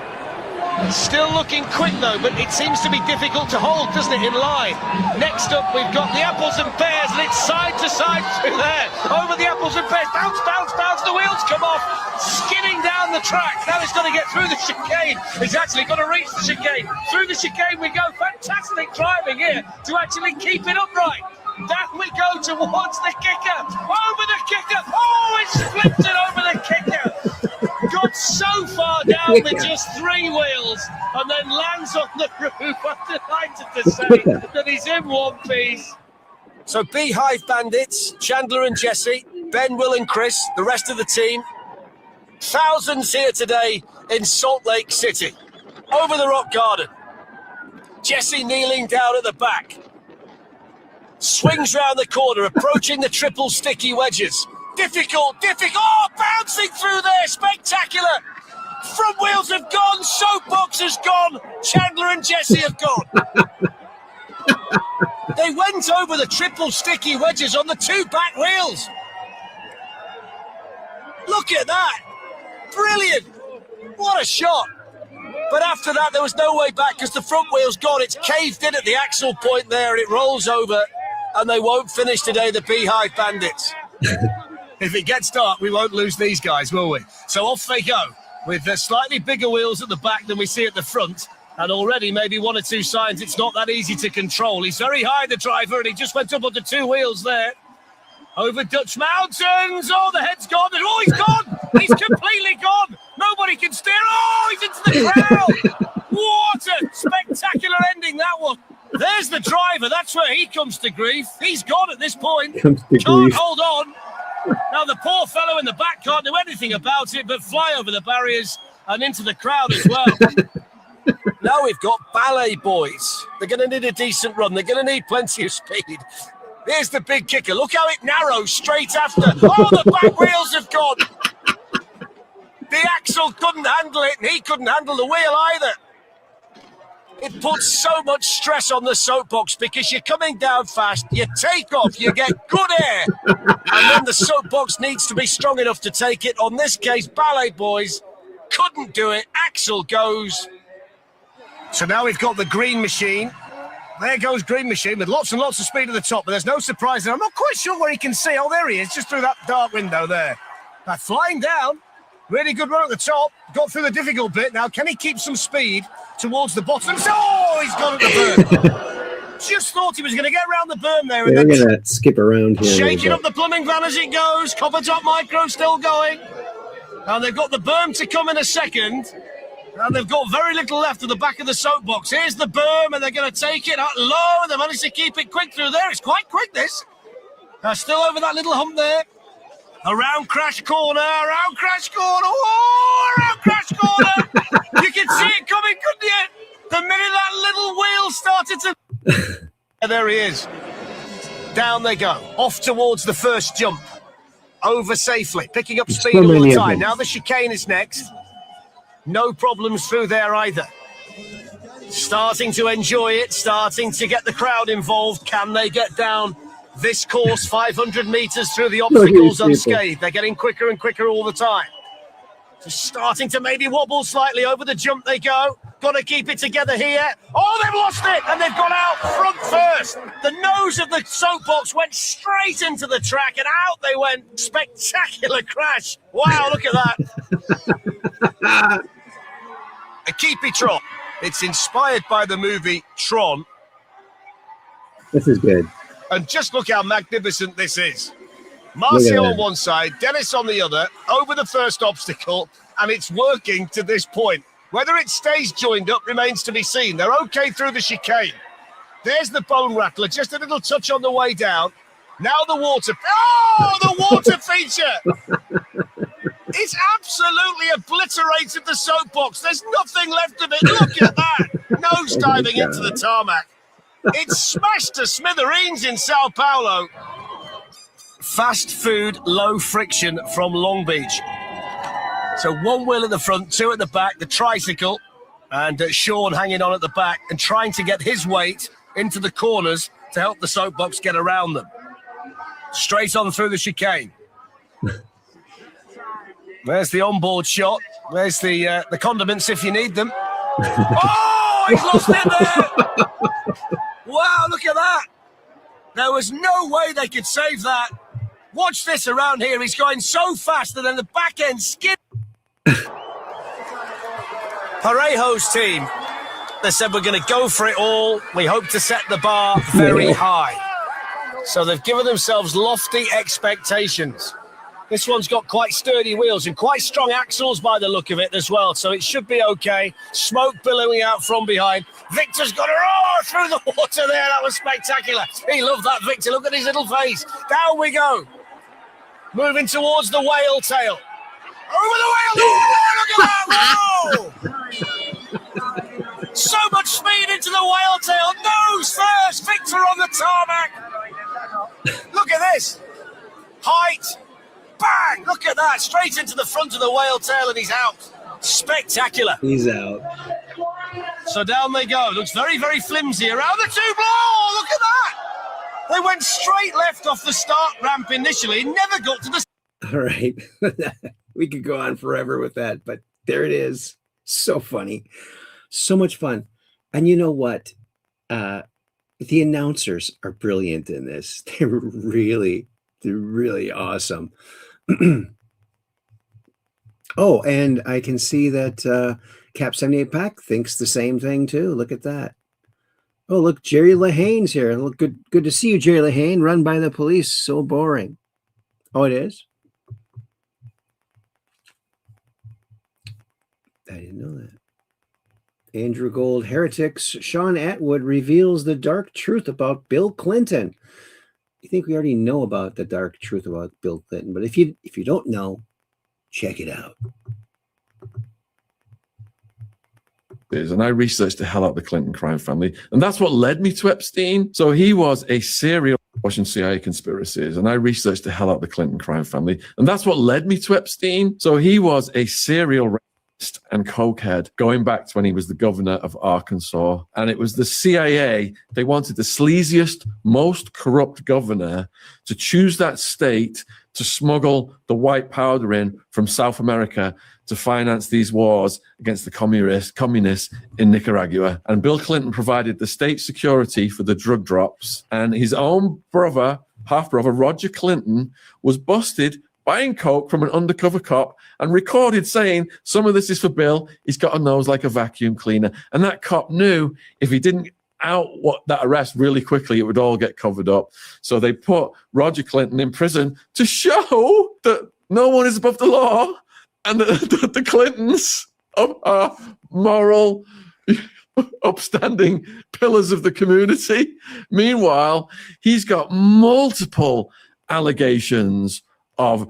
Speaker 15: Still looking quick though, but it seems to be difficult to hold, doesn't it, in line? Next up we've got the apples and pears, and it's side to side through there. Over the apples and pears, bounce, bounce, bounce, the wheels come off, skidding down the track. Now he's got to get through the chicane. He's actually got to reach the chicane. Through the chicane we go. Fantastic driving here to actually keep it upright. Down we go towards the kicker. Over the kicker. Oh, it's flipped it over the kicker. Got so far down with just 3 wheels and then lands on the roof. I'm delighted to say that he's in one piece.
Speaker 14: So Beehive Bandits, Chandler and Jesse, Ben, Will and Chris, the rest of the team. Thousands here today in Salt Lake City. Over the rock garden. Jesse kneeling down at the back. Swings round the corner, approaching the triple sticky wedges. Difficult. Oh, bouncing through there. Spectacular. Front wheels have gone. Soapbox has gone. Chandler and Jesse have gone. They went over the triple sticky wedges on the 2 back wheels. Look at that. Brilliant. What a shot. But after that, there was no way back because the front wheel's gone. It's caved in at the axle point there. It rolls over, and they won't finish today, the Beehive Bandits. If it gets dark, we won't lose these guys, will we? So off they go, with slightly bigger wheels at the back than we see at the front, and already maybe 1 or 2 signs it's not that easy to control. He's very high, the driver, and he just went up onto 2 wheels there. Over Dutch Mountains. Oh, the head's gone. Oh, he's gone. He's completely gone. Nobody can steer. Oh, he's into the crowd. What a spectacular ending, that one. There's the driver. That's where he comes to grief. He's gone at this point. Can't hold on. Now, the poor fellow in the back can't do anything about it but fly over the barriers and into the crowd as well. Now we've got Ballet Boys. They're going to need a decent run. They're going to need plenty of speed. Here's the big kicker. Look how it narrows straight after. Oh, the back wheels have gone. The axle couldn't handle it, and he couldn't handle the wheel either. It puts so much stress on the soapbox because you're coming down fast, you take off, you get good air, and then the soapbox needs to be strong enough to take it. On this case, Ballet Boys couldn't do it. Axle goes. So now we've got the green machine. There goes Green Machine with lots and lots of speed at the top, but there's no surprise there. I'm not quite sure where he can see. Oh, there he is, just through that dark window there. Flying down. Really good run at the top. Got through the difficult bit. Now, can he keep some speed towards the bottom? Oh, he's gone at the berm. Just thought he was going to get around the berm there.
Speaker 1: We're going to skip around here.
Speaker 14: Shaking up the plumbing van as it goes. Copper Top Micro still going. And they've got the berm to come in a second. And they've got very little left of the back of the soapbox. Here's the berm, and they're going to take it out low, and they managed to keep it quick through there. It's quite quick, this. Still over that little hump there. Around Crash Corner, around Crash Corner. Oh, around Crash Corner. You can see it coming, couldn't you? The minute that little wheel started to... There he is. Down they go. Off towards the first jump. Over safely, picking up speed all the time. Now the chicane is next. No problems through there either. Starting to enjoy it, starting to get the crowd involved. Can they get down this course 500 meters through the obstacles unscathed? They're getting quicker and quicker all the time. Just starting to maybe wobble slightly. Over the jump they go. Got to keep it together here. Oh, they've lost it, and they've gone out front first. The nose of the soapbox went straight into the track, and out they went. Spectacular crash. Wow, look at that. A Keepy Tron. It's inspired by the movie Tron.
Speaker 1: This is good.
Speaker 14: And just look how magnificent this is. Marcio on one side, Dennis on the other, over the first obstacle, and it's working to this point. Whether it stays joined up remains to be seen. They're okay through the chicane. There's the bone rattler, just a little touch on the way down. Now the water. Oh, the water feature! It's absolutely obliterated the soapbox. There's nothing left of it. Look at that. Nose diving into the tarmac. It's smashed to smithereens in Sao Paulo. Fast food, low friction from Long Beach. So one wheel at the front, two at the back, the tricycle, and Sean hanging on at the back and trying to get his weight into the corners to help the soapbox get around them. Straight on through the chicane. There's the onboard shot. There's the condiments if you need them. Oh, he's lost it there! Wow, look at that! There was no way they could save that. Watch this around here. He's going so fast and then the back end skid. Parejo's team, they said we're going to go for it all. We hope to set the bar very high. So they've given themselves lofty expectations. This one's got quite sturdy wheels and quite strong axles by the look of it as well, so it should be okay. Smoke billowing out from behind. Victor's got to roar through the water there. That was spectacular. He loved that, Victor. Look at his little face. Down we go. Moving towards the whale tail. Over the whale. Oh, look at that. Whoa! So much speed into the whale tail. Nose first. Victor on the tarmac. Look at this. Height. Bang! Look at that. Straight into the front of the whale tail and he's out. Spectacular.
Speaker 1: He's out.
Speaker 14: So down they go. Looks very, very flimsy around the two. Oh, look at that. They went straight left off the start ramp initially. Never got to the...
Speaker 1: All right. We could go on forever with that, but there it is. So funny. So much fun. And you know what? The announcers are brilliant in this. They're really awesome. Oh, and I can see that Cap 78 Pack thinks the same thing too. Look at that. Oh, look, Jerry Lahane's here. Look, good to see you, Jerry Lahane. Run by the police. So boring. Oh, it is? I didn't know that. Andrew Gold, Heretics. Sean Atwood reveals the dark truth about Bill Clinton. I think we already know about the dark truth about Bill Clinton, but if you don't know, check it out.
Speaker 16: And I researched the hell out of the Clinton crime family, and that's what led me to Epstein. So he was a serial Washington CIA conspiracies, and I researched the hell out of the Clinton crime family, and that's what led me to Epstein. So he was a serial rapist and cokehead going back to when he was the governor of Arkansas, and it was the CIA. They wanted the sleaziest, most corrupt governor to choose that state to smuggle the white powder in from South America to finance these wars against the communists in Nicaragua. And Bill Clinton provided the state security for the drug drops, and his own brother, half-brother, Roger Clinton, was busted buying coke from an undercover cop and recorded saying, some of this is for Bill, he's got a nose like a vacuum cleaner. And that cop knew if he didn't out that arrest really quickly, it would all get covered up. So they put Roger Clinton in prison to show that no one is above the law and the Clintons are moral, upstanding pillars of the community. Meanwhile, he's got multiple allegations of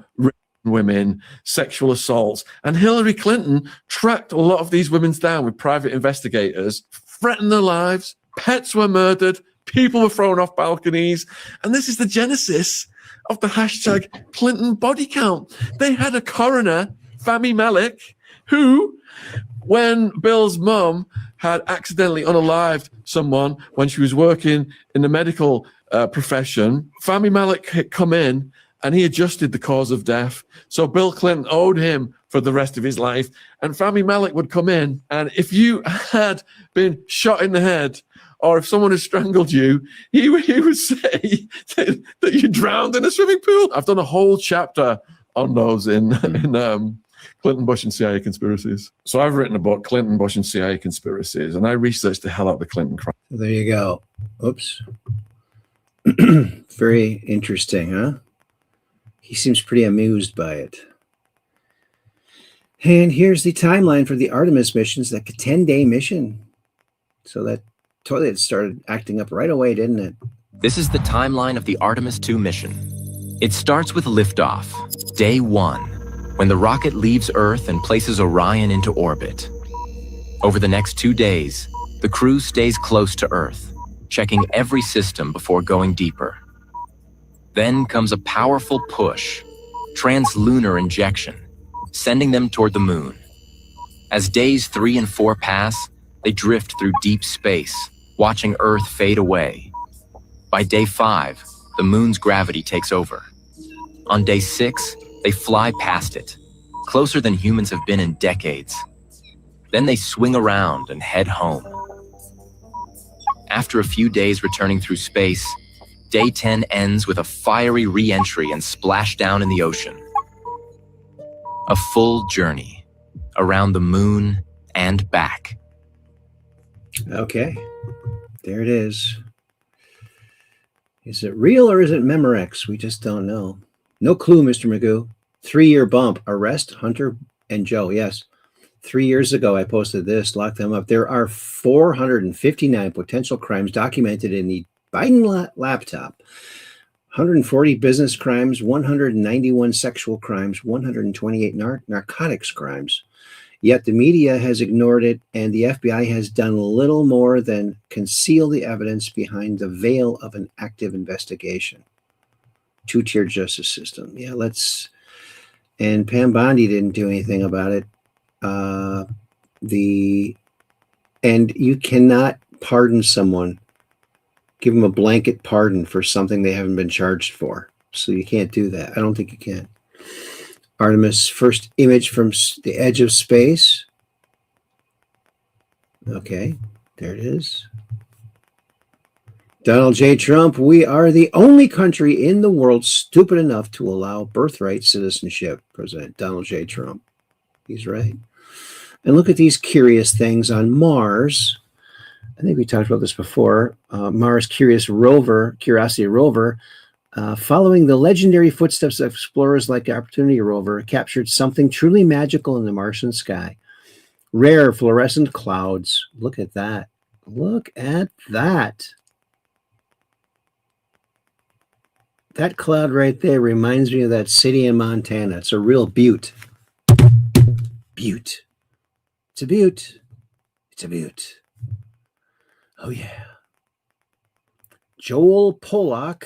Speaker 16: women, sexual assaults, and Hillary Clinton tracked a lot of these women down with private investigators, threatened their lives, pets were murdered, people were thrown off balconies, and this is the genesis of the hashtag Clinton body count. They had a coroner, Fahmy Malek, who, when Bill's mum had accidentally unalived someone when she was working in the medical profession, Fahmy Malek had come in and he adjusted the cause of death. So Bill Clinton owed him for the rest of his life. And Fahmy Malek would come in, and if you had been shot in the head or if someone had strangled you, he would say that you drowned in a swimming pool. I've done a whole chapter on those in Clinton, Bush, and CIA conspiracies. So I've written a book, Clinton, Bush, and CIA conspiracies, and I researched the hell out of the Clinton crime.
Speaker 1: There you go. Oops. Very interesting, huh? He seems pretty amused by it. And here's the timeline for the Artemis missions, that 10-day mission. So that toilet started acting up right away, didn't it?
Speaker 17: This is the timeline of the Artemis II mission. It starts with liftoff, day 1, when the rocket leaves Earth and places Orion into orbit. Over the next 2 days, the crew stays close to Earth, checking every system before going deeper. Then comes a powerful push, translunar injection, sending them toward the moon. As days 3 and 4 pass, they drift through deep space, watching Earth fade away. By day 5, the moon's gravity takes over. On day 6, they fly past it, closer than humans have been in decades. Then they swing around and head home. After a few days returning through space, day 10 ends with a fiery re-entry and splashdown in the ocean. A full journey around the moon and back.
Speaker 1: Okay, there it is. Is it real or is it Memorex? We just don't know. No clue, Mr. Magoo. 3-year bump. Arrest Hunter and Joe. Yes. 3 years ago, I posted this, locked them up. There are 459 potential crimes documented in the Biden laptop. 140 business crimes, 191 sexual crimes, 128 narcotics crimes. Yet the media has ignored it, and the FBI has done little more than conceal the evidence behind the veil of an active investigation. Two-tier justice system. Yeah, and Pam Bondi didn't do anything about it. And you cannot pardon someone, give them a blanket pardon for something they haven't been charged for. So you can't do that. I don't think you can. Artemis, first image from the edge of space. Okay, there it is. Donald J. Trump, we are the only country in the world stupid enough to allow birthright citizenship. President Donald J. Trump. He's right. And look at these curious things on Mars. I think we talked about this before. Mars Curiosity rover, following the legendary footsteps of explorers like Opportunity rover, captured something truly magical in the Martian sky. Rare fluorescent clouds. Look at that. Look at that. That cloud right there reminds me of that city in Montana. It's a real beaut. Beaut. It's a beaut. It's a beaut. Oh, yeah. Joel Polak.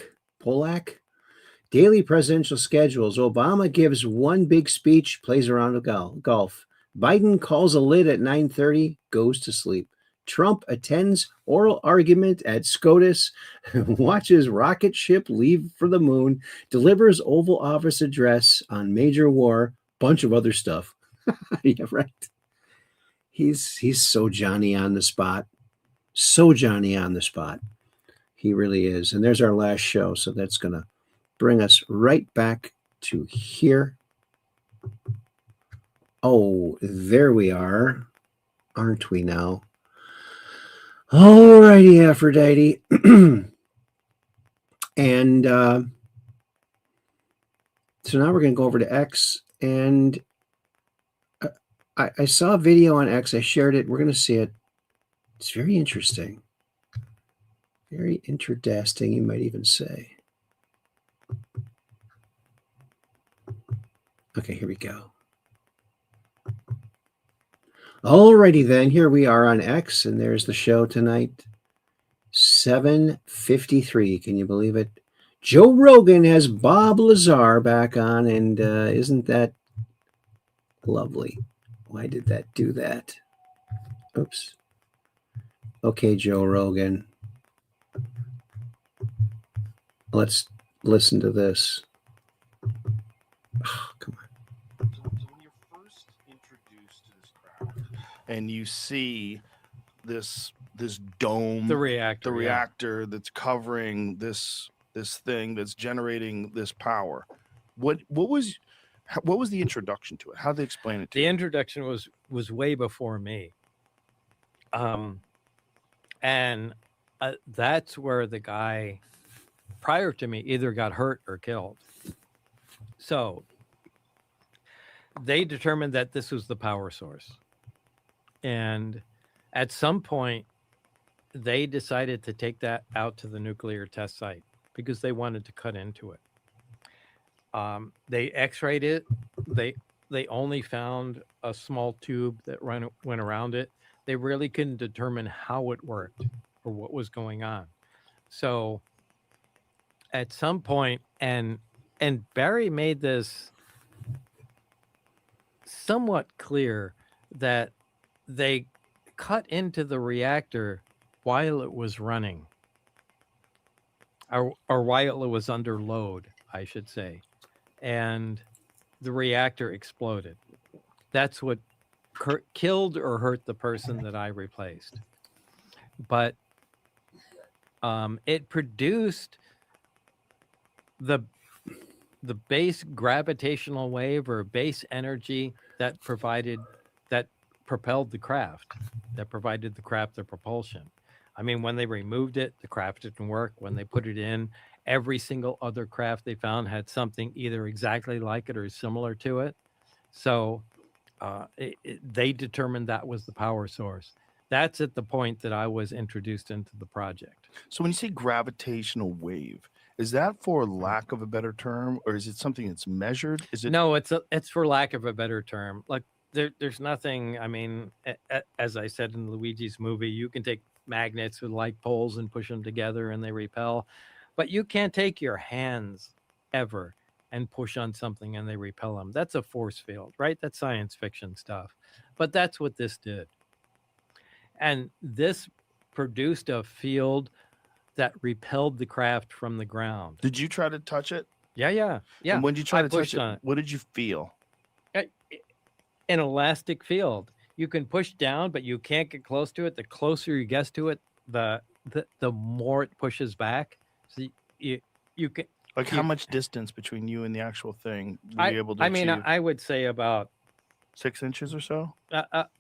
Speaker 1: Daily presidential schedules. Obama gives one big speech, plays around a golf. Biden calls a lid at 9:30, goes to sleep. Trump attends oral argument at SCOTUS, watches rocket ship leave for the moon, delivers Oval Office address on major war, bunch of other stuff. Yeah, right. He's so Johnny on the spot. So Johnny on the spot. He really is. And there's our last show. So that's going to bring us right back to here. Oh, there we are. Aren't we now? All righty, Aphrodite. And so now we're going to go over to X. And I saw a video on X. I shared it. We're going to see it. It's very interesting. Very interesting, you might even say. Okay, here we go. Alrighty then, here we are on X, and there's the show tonight. 7:53, can you believe it? Joe Rogan has Bob Lazar back on, and isn't that lovely? Why did that do that? Oops. Okay, Joe Rogan. Let's listen to this. Oh, come on.
Speaker 18: So when you're first introduced to this crowd and you see this dome, the reactor that's covering this thing that's generating this power, what was the introduction to it? How did they explain it to you?
Speaker 19: The introduction was way before me. And that's where the guy prior to me either got hurt or killed. So they determined that this was the power source. And at some point, they decided to take that out to the nuclear test site because they wanted to cut into it. They x-rayed it. They only found a small tube that went around it. They really couldn't determine how it worked or what was going on. So at some point, and Barry made this somewhat clear that they cut into the reactor while it was running, or while it was under load, I should say, and the reactor exploded. That's what killed or hurt the person that I replaced. But it produced the base gravitational wave or base energy that propelled the craft, that provided the craft the propulsion. I mean, when they removed it, the craft didn't work. When they put it in, every single other craft they found had something either exactly like it or similar to it. So they determined that was the power source. That's at the point that I was introduced into the project.
Speaker 18: So when you say gravitational wave, is that for lack of a better term, or is it something that's measured? Is it?
Speaker 19: No, it's for lack of a better term. Like there's nothing. I mean, as I said in Luigi's movie, you can take magnets with like poles and push them together and they repel, but you can't take your hands ever and push on something and they repel them. That's a force field, right? That's science fiction stuff. But that's what this did. And this produced a field that repelled the craft from the ground.
Speaker 18: Did you try to touch it?
Speaker 19: Yeah.
Speaker 18: And when you try to touch
Speaker 19: on
Speaker 18: it, what did you feel?
Speaker 19: An elastic field. You can push down, but you can't get close to it. The closer you get to it, the more it pushes back. So you can.
Speaker 18: Like how much distance between you and the actual thing were you able to achieve?
Speaker 19: I would say about
Speaker 18: 6 inches or so.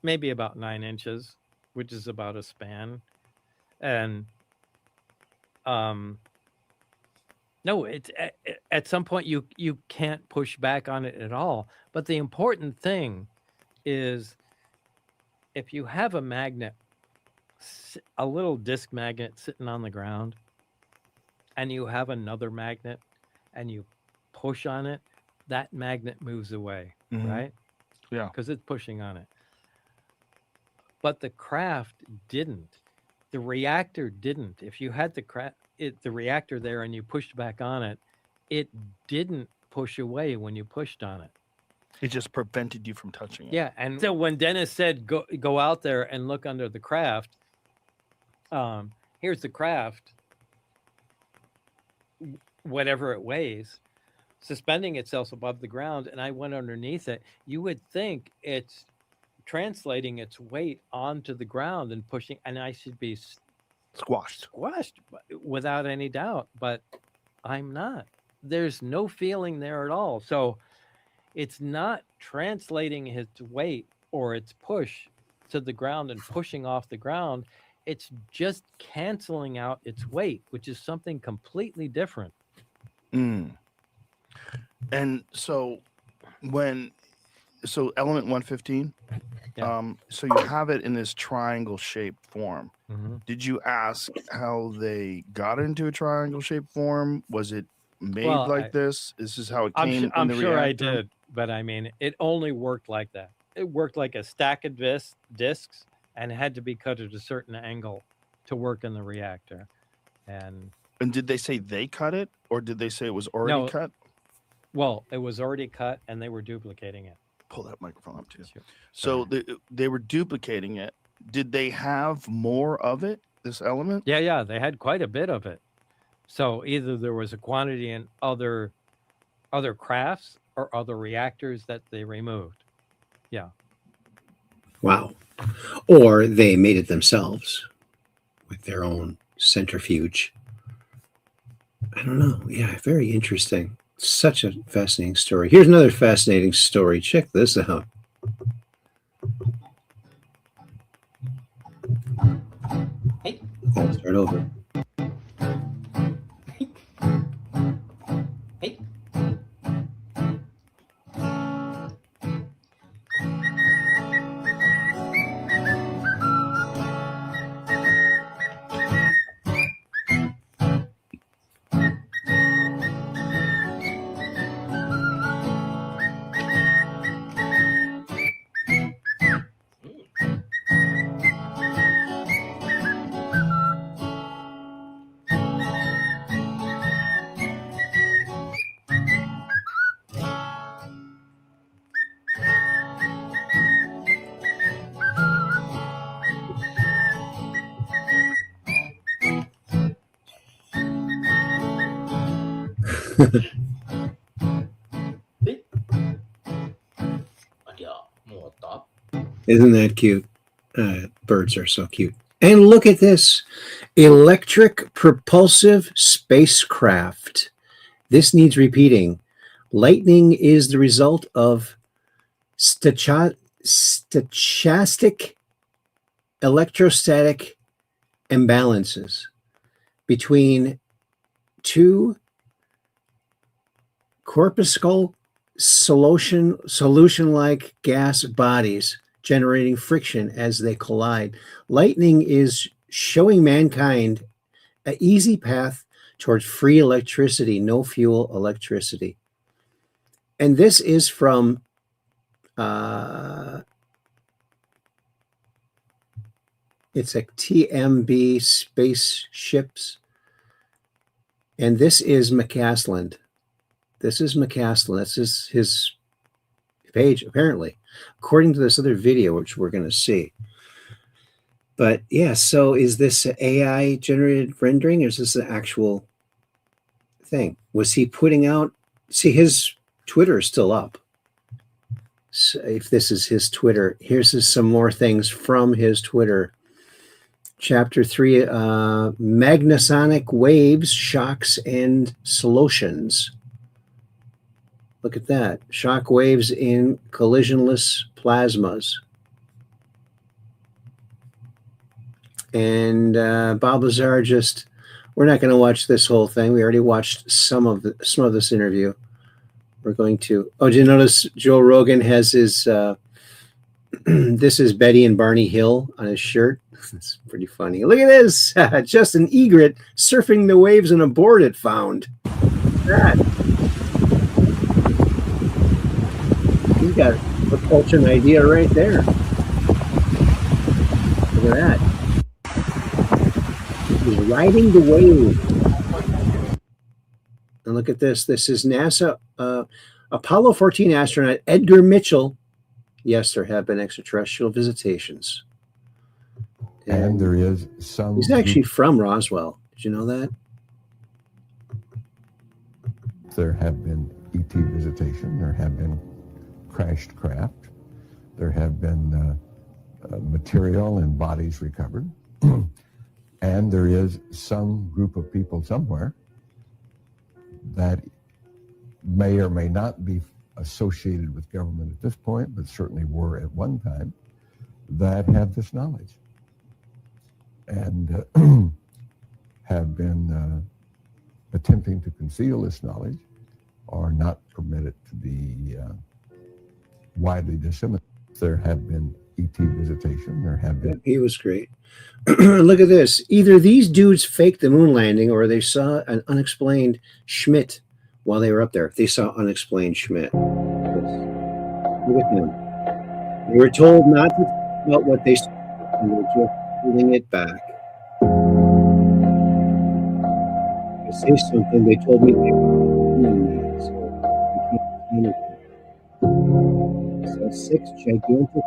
Speaker 19: Maybe about 9 inches, which is about a span. And no, it's at some point you can't push back on it at all. But the important thing is if you have a magnet, a little disc magnet sitting on the ground, and you have another magnet and you push on it, that magnet moves away, right?
Speaker 18: Yeah.
Speaker 19: Because it's pushing on it. But the craft didn't. The reactor didn't. If you had the reactor there and you pushed back on it, it didn't push away when you pushed on it.
Speaker 18: It just prevented you from touching it.
Speaker 19: Yeah, and so when Dennis said go out there and look under the craft, here's the craft, whatever it weighs, suspending itself above the ground, and I went underneath it. You would think it's translating its weight onto the ground and pushing, and I should be
Speaker 18: squashed
Speaker 19: without any doubt, but I'm not. There's no feeling there at all. So it's not translating its weight or its push to the ground and pushing off the ground. It's just canceling out its weight, which is something completely different.
Speaker 18: And so element 115, so you have it in this triangle shaped form. Did you ask how they got into a triangle shaped form? Was it made this? This is how it came.
Speaker 19: I'm sure I did, but I mean, it only worked like that. It worked like a stack of discs and had to be cut at a certain angle to work in the reactor. And
Speaker 18: did they say they cut it, or did they say it was already cut?
Speaker 19: Well, it was already cut, and they were duplicating it.
Speaker 18: Pull that microphone up too. So they were duplicating it. Did they have more of it, this element?
Speaker 19: Yeah, they had quite a bit of it. So either there was a quantity in other crafts or other reactors that they removed. Yeah.
Speaker 1: Wow. Or they made it themselves with their own centrifuge. I don't know. Yeah, very interesting. Such a fascinating story. Here's another fascinating story. Check this out.
Speaker 6: Hey.
Speaker 1: I'll start over. Isn't that cute? Birds are so cute. And look at this. Electric propulsive spacecraft. This needs repeating. Lightning is the result of stochastic electrostatic imbalances between two corpuscle solution-like gas bodies generating friction as they collide. Lightning is showing mankind an easy path towards free electricity, no fuel electricity. And this is from it's a TMB spaceships. And this is McCasland. This is McCasland. This is his page, apparently, according to this other video, which we're going to see. But yeah, so is this AI generated rendering, or is this the actual thing? Was he putting out? See, his Twitter is still up. So if this is his Twitter, here's some more things from his Twitter. Chapter 3, Magnasonic Waves, Shocks, and Solutions. Look at that. Shock waves in collisionless plasmas. And Bob Lazar just, we're not going to watch this whole thing. We already watched some of this interview. We're going to, oh, did you notice Joe Rogan has his, this is Betty and Barney Hill on his shirt. It's pretty funny. Look at this. Just an egret surfing the waves on a board it found. That. He's got a propulsion idea right there. Look at that. He's riding the wave. And look at this. This is NASA Apollo 14 astronaut Edgar Mitchell. Yes, there have been extraterrestrial visitations.
Speaker 20: And there is some...
Speaker 1: He's actually from Roswell. Did you know that?
Speaker 20: There have been ET visitation. There have been crashed craft. There have been material and bodies recovered. And there is some group of people somewhere that may or may not be associated with government at this point, but certainly were at one time, that have this knowledge and have been attempting to conceal this knowledge or not permit it to be widely disseminated. There have been ET visitation. There have been...
Speaker 1: He was great. Look at this. Either these dudes faked the moon landing or they saw an unexplained Schmidt while they were up there. They saw unexplained Schmidt. Look at them. They were told not to talk about what they saw, and they're just holding it back. If I say something, they told me they were so I can't so 6 gigantic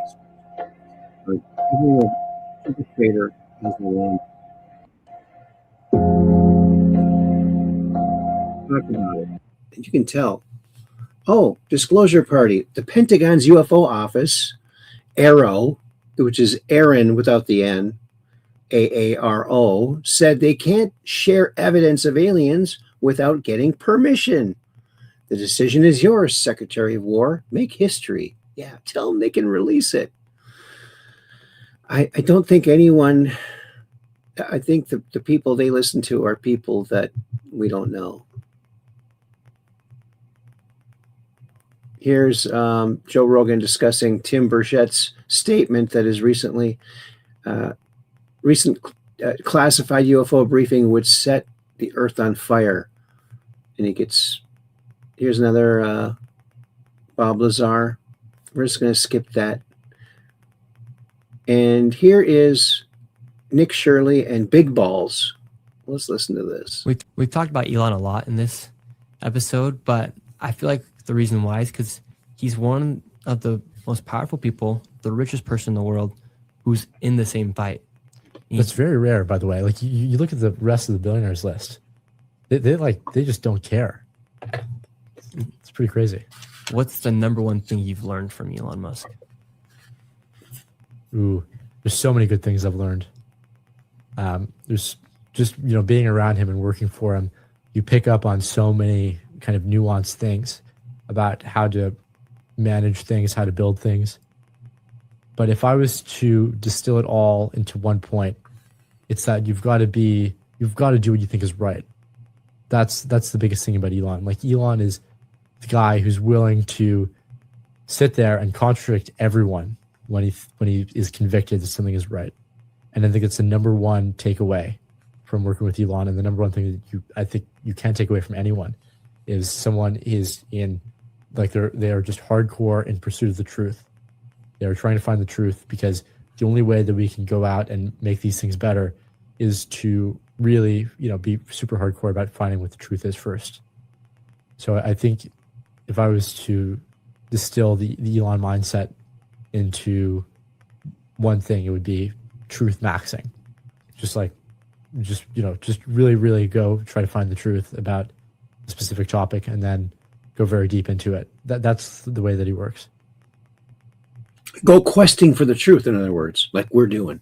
Speaker 1: are covering a super crater as they land. Talk about it. You can tell. Oh, disclosure party. The Pentagon's UFO office, AARO, which is Aaron without the N, AARO, said they can't share evidence of aliens without getting permission. The decision is yours, Secretary of War. Make history. Yeah, tell them they can release it. I don't think anyone, I think the people they listen to are people that we don't know. Here's Joe Rogan discussing Tim Burchett's statement that his recent classified UFO briefing would set the Earth on fire. And he gets, here's another Bob Lazar. We're just going to skip that. And here is Nick Shirley and Big Balls. Let's listen to this.
Speaker 21: We've talked about Elon a lot in this episode, but I feel like the reason why is because he's one of the most powerful people, the richest person in the world, who's in the same fight.
Speaker 22: That's very rare, by the way. Like you look at the rest of the billionaires list, they just don't care.
Speaker 2: It's pretty crazy.
Speaker 21: What's the number one thing you've learned from Elon Musk?
Speaker 2: Ooh, there's so many good things I've learned. There's just, being around him and working for him, you pick up on so many kind of nuanced things about how to manage things, how to build things. But if I was to distill it all into one point, it's that you've got to do what you think is right. That's the biggest thing about Elon. Like, Elon is the guy who's willing to sit there and contradict everyone when he is convicted that something is right. And I think it's the number one takeaway from working with Elon, and the number one thing that I think you can't take away from anyone is someone is in, like, they are just hardcore in pursuit of the truth. They're trying to find the truth, because the only way that we can go out and make these things better is to really, be super hardcore about finding what the truth is first. So I think if I was to distill the Elon mindset into one thing, it would be truth maxing. Just really, really go try to find the truth about a specific topic and then go very deep into it. That's the way that he works.
Speaker 1: Go questing for the truth, in other words, like we're doing,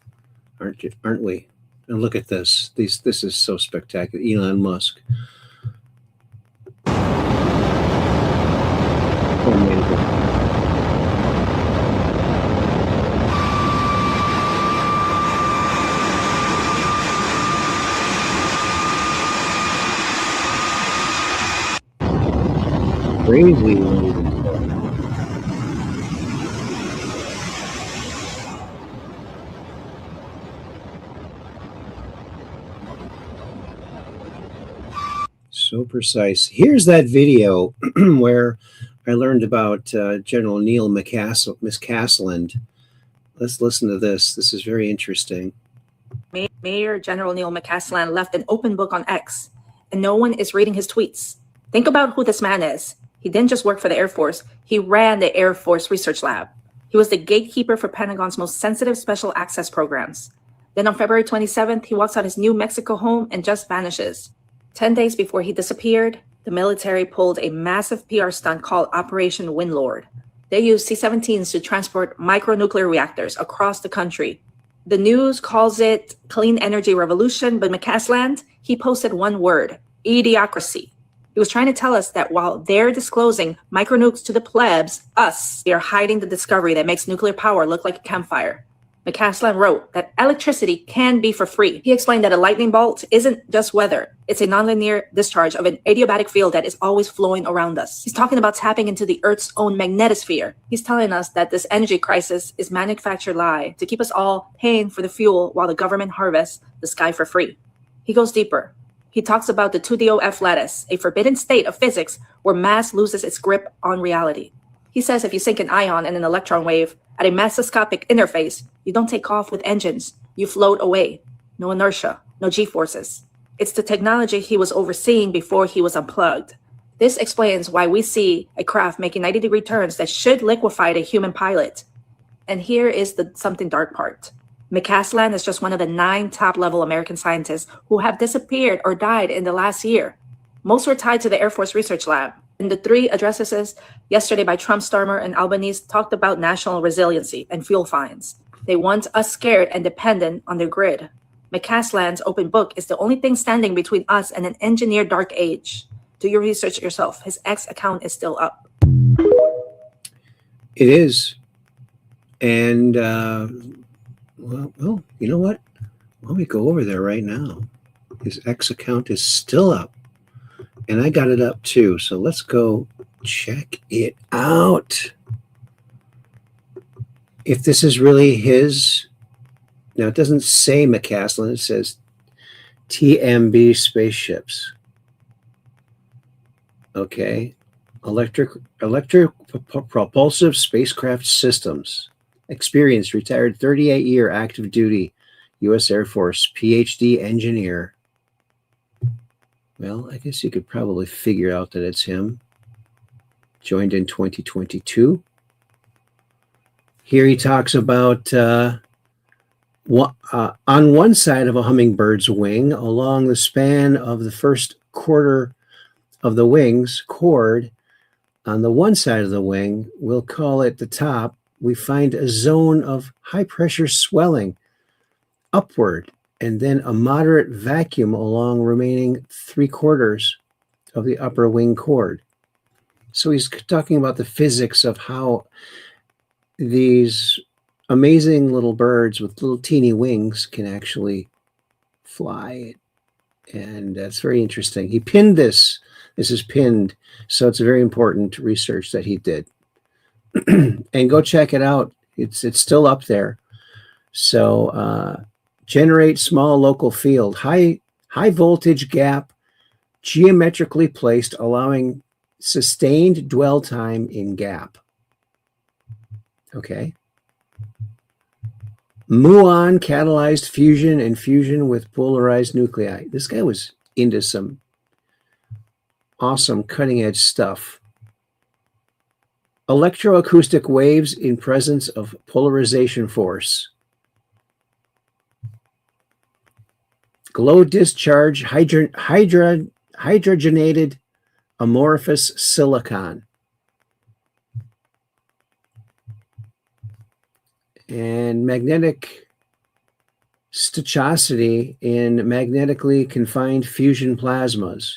Speaker 1: aren't we? And look at this. This is so spectacular. Elon Musk. Amazing. Crazy. So precise. Here's that video where I learned about General Neil McCasland. Let's listen to this. This is very interesting.
Speaker 22: Mayor General Neil McCasland left an open book on X, and no one is reading his tweets. Think about who this man is. He didn't just work for the Air Force. He ran the Air Force Research Lab. He was the gatekeeper for Pentagon's most sensitive special access programs. Then on February 27th, he walks out his New Mexico home and just vanishes. 10 days before he disappeared, the military pulled a massive PR stunt called Operation Windlord. They used C-17s to transport micronuclear reactors across the country. The news calls it clean energy revolution, but McCasland, he posted one word: idiocracy. He was trying to tell us that while they're disclosing micronukes to the plebs, they are hiding the discovery that makes nuclear power look like a campfire. McCasland wrote that electricity can be for free. He explained that a lightning bolt isn't just weather. It's a nonlinear discharge of an adiabatic field that is always flowing around us. He's talking about tapping into the Earth's own magnetosphere. He's telling us that this energy crisis is manufactured lie to keep us all paying for the fuel while the government harvests the sky for free. He goes deeper. He talks about the 2DOF lattice, a forbidden state of physics where mass loses its grip on reality. He says if you sink an ion in an electron wave at a masoscopic interface, you don't take off with engines. You float away. No inertia, no G-forces. It's the technology he was overseeing before he was unplugged. This explains why we see a craft making 90-degree turns that should liquefy a human pilot. And here is the something dark part. McCasland is just one of the 9 top-level American scientists who have disappeared or died in the last year. Most were tied to the Air Force Research Lab. And the 3 addresses yesterday by Trump, Starmer, and Albanese talked about national resiliency and fuel fines. They want us scared and dependent on their grid. McCasland's open book is the only thing standing between us and an engineered dark age. Do your research yourself. His X account is still up.
Speaker 1: It is. And, well, you know what? Why don't we go over there right now? His X account is still up. And I got it up too. So let's go check it out. If this is really his, now it doesn't say McCasland, it says TMB spaceships. Okay. Electric propulsive spacecraft systems. Experienced, retired 38-year active duty U.S. Air Force, PhD engineer. Well, I guess you could probably figure out that it's him. Joined in 2022. Here he talks about on one side of a hummingbird's wing, along the span of the first quarter of the wings cord on the one side of the wing, we'll call it the top, we find a zone of high pressure swelling upward and then a moderate vacuum along remaining 3/4 of the upper wing cord. So he's talking about the physics of how these amazing little birds with little teeny wings can actually fly. And that's very interesting. He pinned this. This is pinned. So it's a very important research that he did. And go check it out. It's still up there. So generate small local field, high voltage gap, geometrically placed, allowing sustained dwell time in gap. Okay. Muon catalyzed fusion and fusion with polarized nuclei. This guy was into some awesome cutting edge stuff. Electroacoustic waves in presence of polarization force. Glow discharge hydrogenated amorphous silicon. And magnetic stochasticity in magnetically confined fusion plasmas.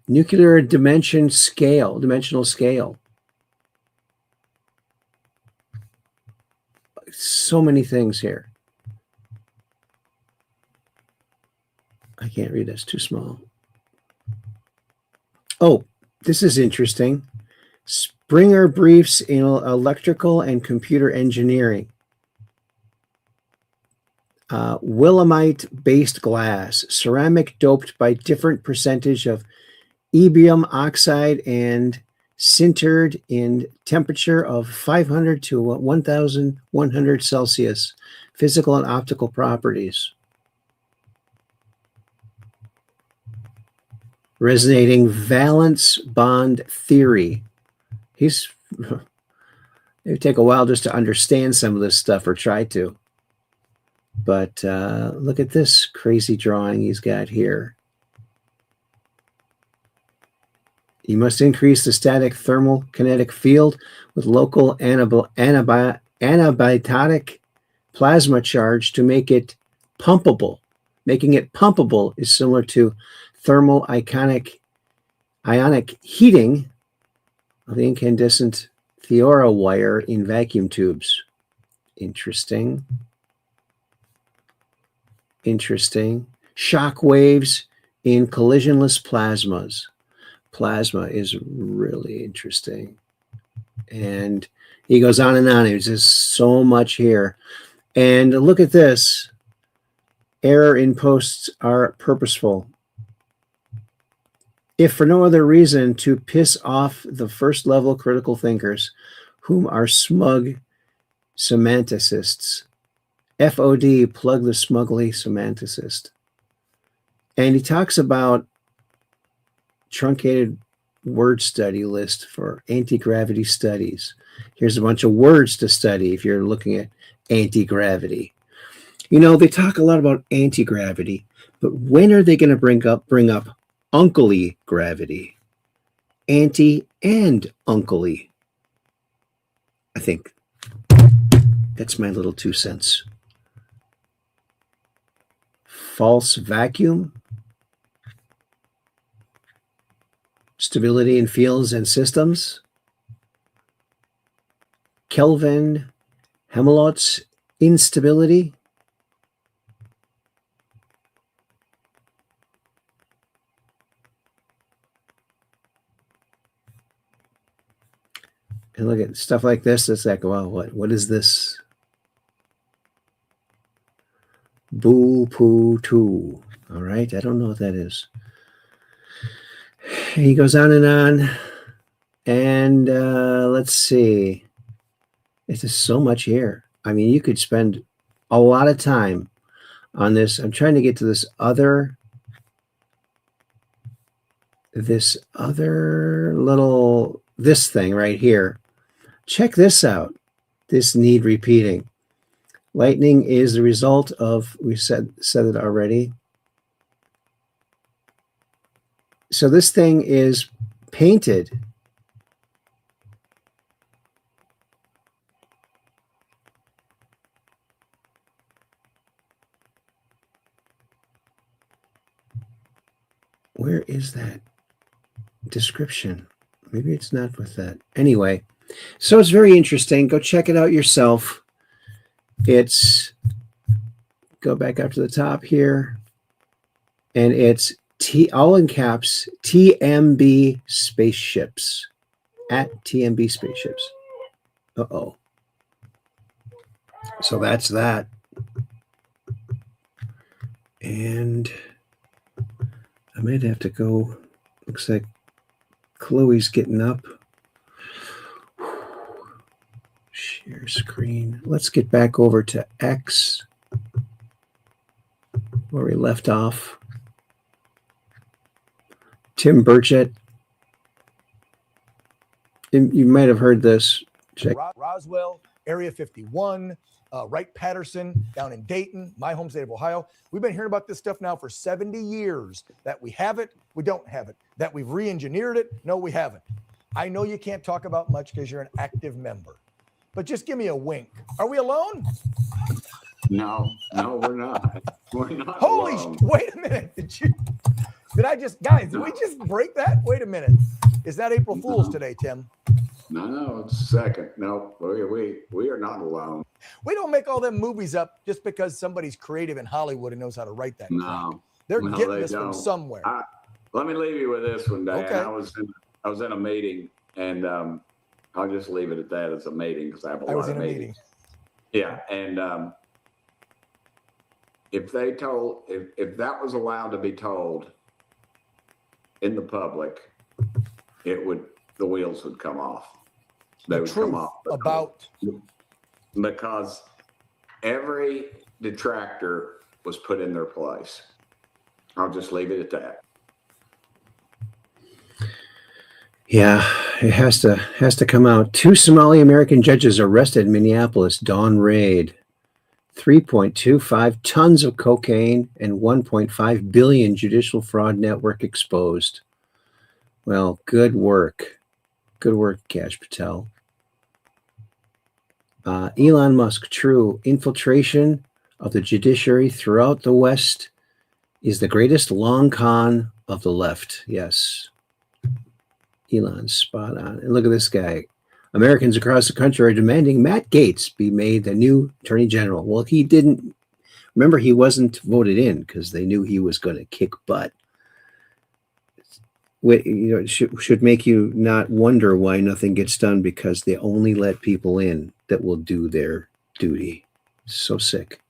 Speaker 1: Nuclear dimensional scale. So many things here. I can't read, that's too small. Oh, this is interesting. Springer briefs in electrical and computer engineering. Willemite-based glass, ceramic doped by different percentage of erbium oxide and sintered in temperature of 500 to 1,100 Celsius. Physical and optical properties. Resonating valence bond theory. It would take a while just to understand some of this stuff, or try to. But look at this crazy drawing he's got here. You must increase the static thermal kinetic field with local anabiotic plasma charge to make it pumpable. Making it pumpable is similar to thermal ionic heating of the incandescent Theora wire in vacuum tubes. Interesting. Shock waves in collisionless plasmas. Plasma is really interesting. And he goes on and on. There's just so much here. And look at this. Error in posts are purposeful. If for no other reason to piss off the first level critical thinkers, whom are smug semanticists. FOD, plug the smugly semanticist. And he talks about truncated word study list for anti-gravity studies. Here's a bunch of words to study if you're looking at anti-gravity. You know, they talk a lot about anti-gravity, but when are they going to bring up uncly gravity? Anti and uncly. I think that's my little 2 cents. False vacuum. Stability in fields and systems. Kelvin Helmholtz instability. And look at stuff like this. It's like, well, what is this? Boo poo two. All right. I don't know what that is. He goes on and on. And let's see. It's just so much here. I mean, you could spend a lot of time on this. I'm trying to get to this other thing right here. Check this out. This need repeating. Lightning is the result of, we said it already. So this thing is painted. Where is that description? Maybe it's not with that. Anyway, so it's very interesting. Go check it out yourself. It's, go back up to the top here, and it's all in caps, TMB spaceships, at TMB spaceships. Uh-oh. So that's that. And I might have to go. Looks like Chloe's getting up. Share screen. Let's get back over to X, where we left off. Tim Burchett. You might have heard this. Check.
Speaker 3: Roswell, Area 51, Wright-Patterson down in Dayton, my home state of Ohio. We've been hearing about this stuff now for 70 years. That we have it, we don't have it. That we've re-engineered it, no, we haven't. I know you can't talk about much because you're an active member, but just give me a wink. Are we alone?
Speaker 13: No, we're not. We're not.
Speaker 3: Holy, wait a minute. Did I just, guys, did we just break that? Wait a minute. Is that April Fool's today, Tim?
Speaker 13: No, it's second. No, we are not alone.
Speaker 3: We don't make all them movies up just because somebody's creative in Hollywood and knows how to write that.
Speaker 13: No,
Speaker 3: They're
Speaker 13: no,
Speaker 3: getting
Speaker 13: they
Speaker 3: this from
Speaker 13: don't.
Speaker 3: somewhere.
Speaker 13: Let me leave you with this one, Dan.
Speaker 3: Okay.
Speaker 13: I was in a meeting, and I'll just leave it at that as a meeting because I have a lot of meetings. Yeah, and if that was allowed to be told in the public, the wheels would come off. They would come off because every detractor was put in their place. I'll just leave it at that.
Speaker 1: Yeah, it has to come out. 2 Somali American judges arrested in Minneapolis dawn raid. 3.25 tons of cocaine and 1.5 billion judicial fraud network exposed. Well, good work. Good work, Kash Patel. Elon Musk, true. Infiltration of the judiciary throughout the West is the greatest long con of the left. Yes. Elon's spot on. And look at this guy. Americans across the country are demanding Matt Gaetz be made the new attorney general. Well, he didn't. Remember, he wasn't voted in because they knew he was going to kick butt. It should make you not wonder why nothing gets done, because they only let people in that will do their duty. So sick.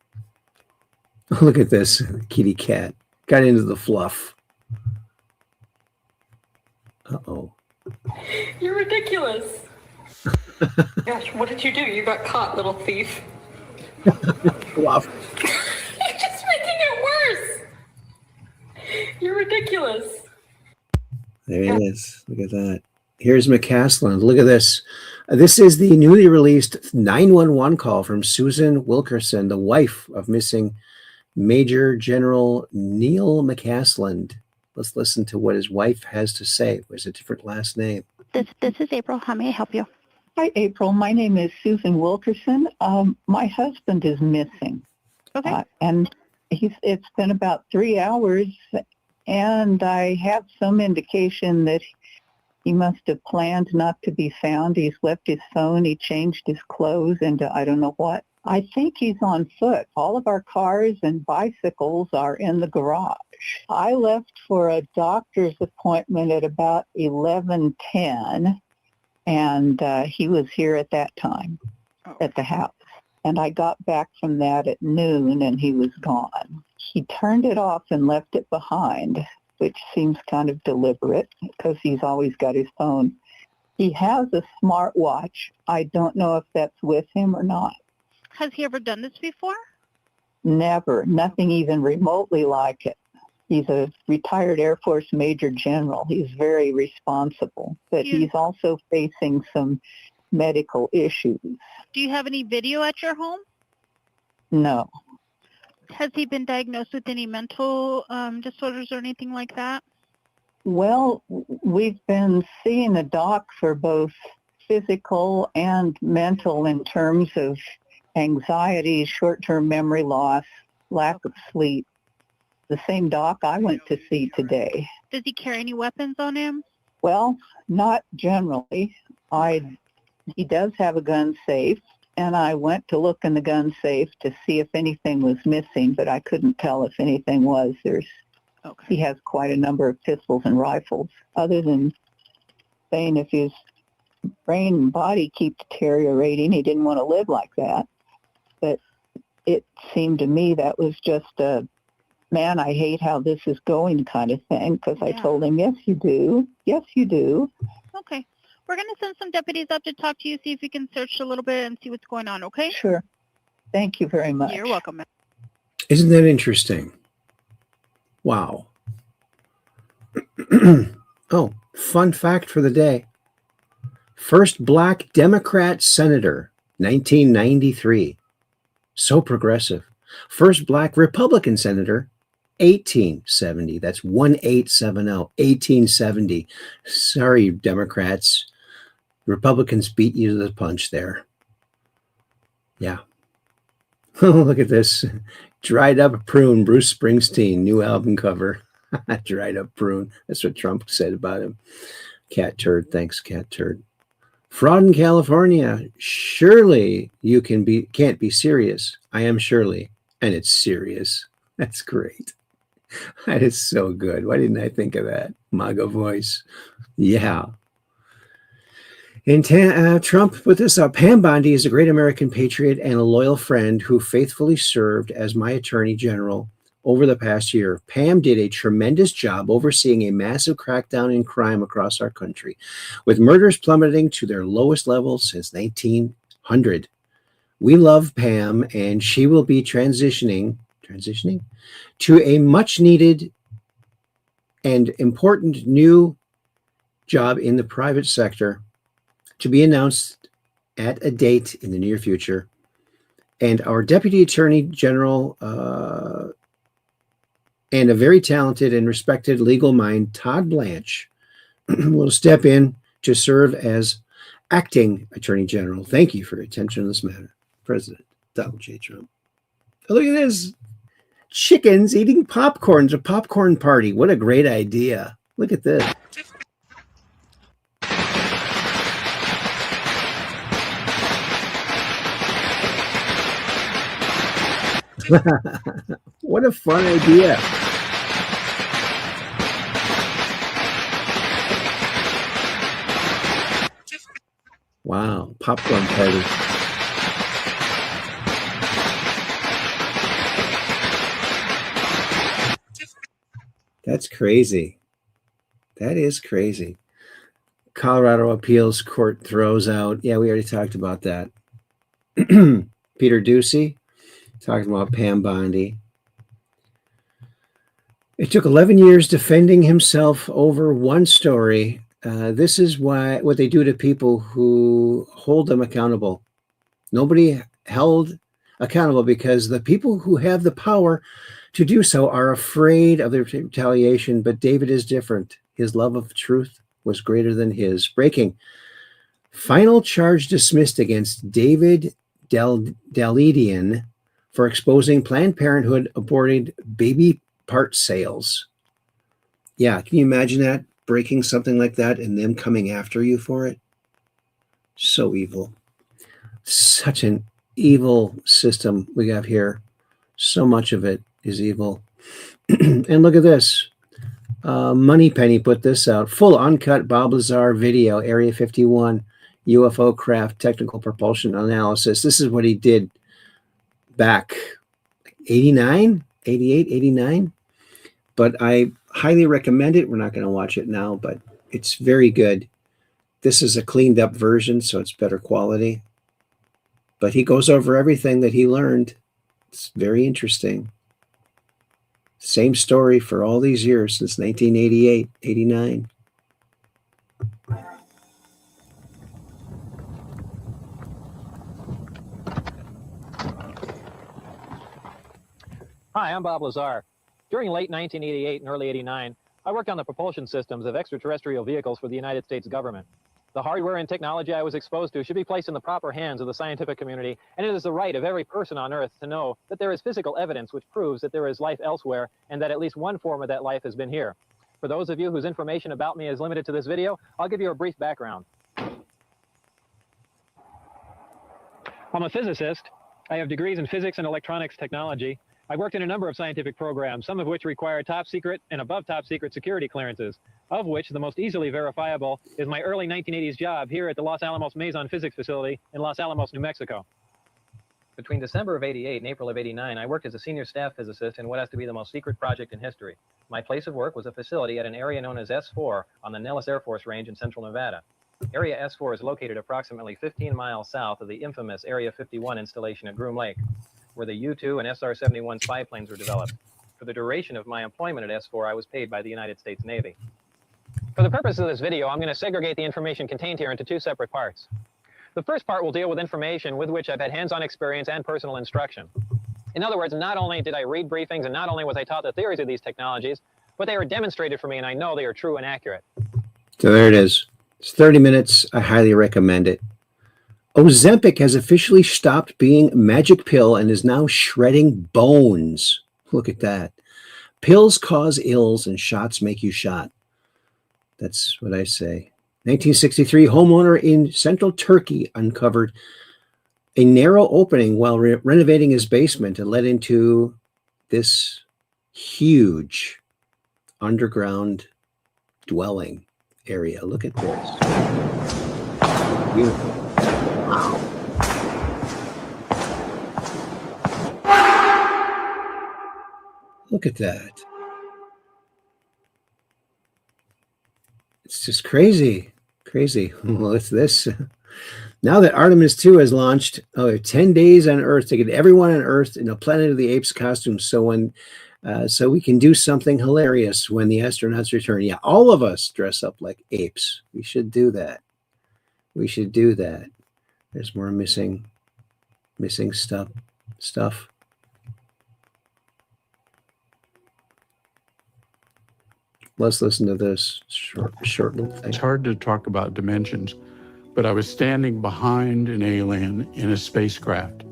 Speaker 1: Look at this kitty cat. Got into the fluff. Uh-oh.
Speaker 7: You're ridiculous. Gosh, what did you do? You got caught, little thief.
Speaker 1: Fluff.
Speaker 7: You're just making it worse. You're ridiculous.
Speaker 1: There it is. Look at that. Here's McCaslin. Look at this. This is the newly released 911 call from Susan Wilkerson, the wife of missing Major General Neil McCaslin. Let's listen to what his wife has to say. There's a different last name.
Speaker 23: This is April. How may I help you?
Speaker 24: Hi, April. My name is Susan Wilkerson. My husband is missing.
Speaker 23: Okay.
Speaker 24: And it's been about 3 hours, and I have some indication that he must have planned not to be found. He's left his phone. He changed his clothes into I don't know what. I think he's on foot. All of our cars and bicycles are in the garage. I left for a doctor's appointment at about 11:10, and he was here at that time at the house. And I got back from that at noon, and he was gone. He turned it off and left it behind, which seems kind of deliberate because he's always got his phone. He has a smartwatch. I don't know if that's with him or not.
Speaker 23: Has he ever done this before?
Speaker 24: Never. Nothing even remotely like it. He's a retired Air Force Major General. He's very responsible, but he's also facing some medical issues.
Speaker 23: Do you have any video at your home?
Speaker 24: No.
Speaker 23: Has he been diagnosed with any mental disorders or anything like that?
Speaker 24: Well, we've been seeing a doc for both physical and mental in terms of anxiety, short-term memory loss, lack of sleep. The same doc I went to see today.
Speaker 23: Does he carry any weapons on him?
Speaker 24: Well, not generally. He does have a gun safe, and I went to look in the gun safe to see if anything was missing, but I couldn't tell if anything was. He has quite a number of pistols and rifles. Other than saying if his brain and body keep deteriorating, he didn't want to live like that. But it seemed to me that was just a, man, I hate how this is going kind of thing, because I told him, yes, you do. Yes, you do.
Speaker 23: Okay. We're going to send some deputies up to talk to you, see if we can search a little bit and see what's going on, okay?
Speaker 24: Sure. Thank you very much.
Speaker 23: You're welcome, ma'am.
Speaker 1: Isn't that interesting? Wow. Oh, fun fact for the day. First black Democrat senator, 1993. So progressive. First black Republican senator, 1870. That's 1870. 1870. Sorry, Democrats. Republicans beat you to the punch there. Yeah. Look at this. Dried up prune, Bruce Springsteen, new album cover. Dried up prune. That's what Trump said about him. Cat turd. Thanks, cat turd. Fraud in California. Surely you can't be serious. I am Shirley, and it's serious. That's great. That is so good. Why didn't I think of that? MAGA voice. Yeah. And Trump put this up. Pam Bondi is a great American patriot and a loyal friend who faithfully served as my attorney general over the past year. Pam did a tremendous job overseeing a massive crackdown in crime across our country, with murders plummeting to their lowest levels since 1900. We love Pam, and she will be transitioning to a much needed and important new job in the private sector, to be announced at a date in the near future. And our Deputy Attorney General and a very talented and respected legal mind, Todd Blanche, will step in to serve as acting Attorney General. Thank you for your attention on this matter, President Donald J. Trump. Oh, look at this. Chickens eating popcorn. It's a popcorn party. What a great idea. Look at this. What a fun idea. Wow, popcorn party. That's crazy. That is crazy. Colorado Appeals Court throws out. Yeah, we already talked about that. Peter Ducey talking about Pam Bondi. It took 11 years defending himself over one story. This is what they do to people who hold them accountable. Nobody held accountable because the people who have the power to do so are afraid of the retaliation, but David is different. His love of truth was greater than his. Breaking. Final charge dismissed against David Dalidian for exposing Planned Parenthood aborted baby part sales. Yeah, can you imagine that? Breaking something like that and them coming after you for it? So evil. Such an evil system we have here. So much of it is evil. And look at this. Moneypenny put this out. Full uncut Bob Lazar video, Area 51, UFO craft technical propulsion analysis. This is what he did back 89, 88, 89. But I highly recommend it. We're not going to watch it now, but it's very good. This is a cleaned up version, so it's better quality. But he goes over everything that he learned. It's very interesting. Same story for all these years since 1988, 89.
Speaker 4: Hi, I'm Bob Lazar. During late 1988 and early 89, I worked on the propulsion systems of extraterrestrial vehicles for the United States government. The hardware and technology I was exposed to should be placed in the proper hands of the scientific community, and it is the right of every person on Earth to know that there is physical evidence which proves that there is life elsewhere and that at least one form of that life has been here. For those of you whose information about me is limited to this video, I'll give you a brief background. I'm a physicist. I have degrees in physics and electronics technology. I worked in a number of scientific programs, some of which require top secret and above top secret security clearances, of which the most easily verifiable is my early 1980s job here at the Los Alamos Mason Physics Facility in Los Alamos, New Mexico. Between December of '88 and April of '89, I worked as a senior staff physicist in what has to be the most secret project in history. My place of work was a facility at an area known as S4 on the Nellis Air Force Range in central Nevada. Area S4 is located approximately 15 miles south of the infamous Area 51 installation at Groom Lake, where the U-2 and SR-71 spy planes were developed. For the duration of my employment at S4, I was paid by the United States Navy. For the purpose of this video, I'm going to segregate the information contained here into two separate parts. The first part will deal with information with which I've had hands-on experience and personal instruction. In other words, not only did I read briefings and not only was I taught the theories of these technologies, but they were demonstrated for me and I know they are true and accurate.
Speaker 1: So there it is. It's 30 minutes. I highly recommend it. Ozempic has officially stopped being a magic pill and is now shredding bones. Look at that. Pills cause ills and shots make you shot. That's what I say. 1963, homeowner in central Turkey uncovered a narrow opening while renovating his basement and led into this huge underground dwelling area. Look at this. Beautiful. Wow. Look at that. It's just crazy. Crazy. Well, it's this. Now that Artemis 2 has launched, 10 days on Earth to get everyone on Earth in a Planet of the Apes costume. So we can do something hilarious when the astronauts return. Yeah, all of us dress up like apes. We should do that. We should do that. There's more missing stuff. Let's listen to this short little thing.
Speaker 5: It's hard to talk about dimensions, but I was standing behind an alien in a spacecraft,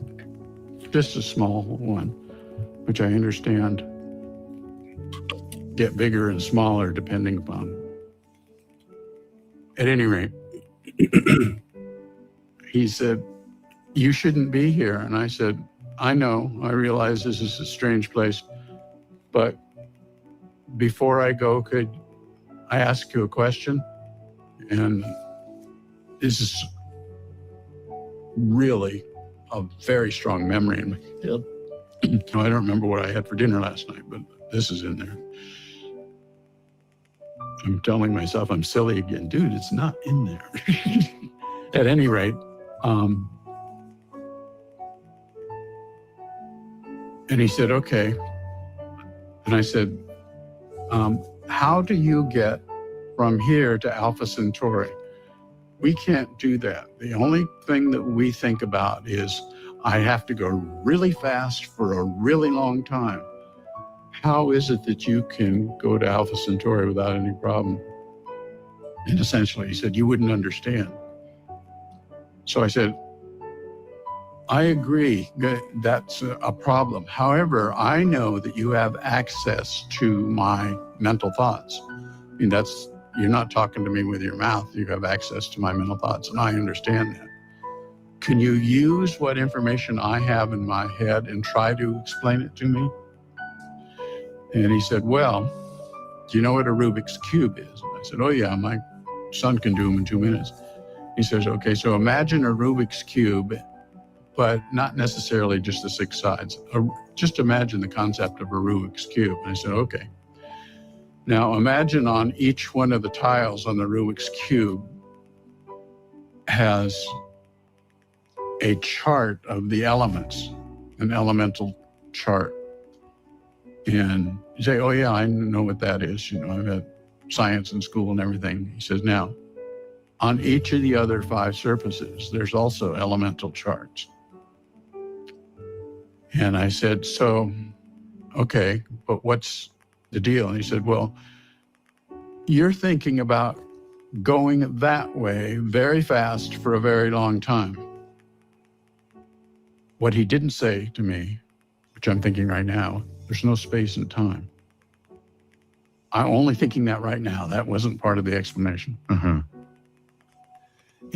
Speaker 5: just a small one, which I understand get bigger and smaller depending upon. At any rate, he said, "You shouldn't be here." And I said, "I know, I realize this is a strange place, but before I go, could I ask you a question?" And this is really a very strong memory in my head. I don't remember what I had for dinner last night, but this is in there. I'm telling myself I'm silly again. Dude, it's not in there. At any rate, and he said, "Okay." And I said, "How do you get from here to Alpha Centauri?" We can't do that. The only thing that we think about is, I have to go really fast for a really long time. How is it that you can go to Alpha Centauri without any problem? And essentially he said, "You wouldn't understand." So I said, "I agree that that's a problem. However, I know that you have access to my mental thoughts." I mean, you're not talking to me with your mouth. You have access to my mental thoughts, and I understand that. Can you use what information I have in my head and try to explain it to me? And he said, "Well, do you know what a Rubik's Cube is?" And I said, "Oh yeah, my son can do them in 2 minutes." He says, "Okay, so imagine a Rubik's Cube, but not necessarily just the 6 sides. Just imagine the concept of a Rubik's Cube." And I said, "Okay. Now imagine on each one of the tiles on the Rubik's Cube has a chart of the elements, an elemental chart." And you say, "Oh yeah, I know what that is. You know, I've had science in school and everything." He says, "Now, on each of the other 5 surfaces, there's also elemental charts." And I said, "So, okay, but what's the deal?" And he said, "Well, you're thinking about going that way very fast for a very long time. What he didn't say to me, which I'm thinking right now, there's no space and time. I'm only thinking that right now. That wasn't part of the explanation. And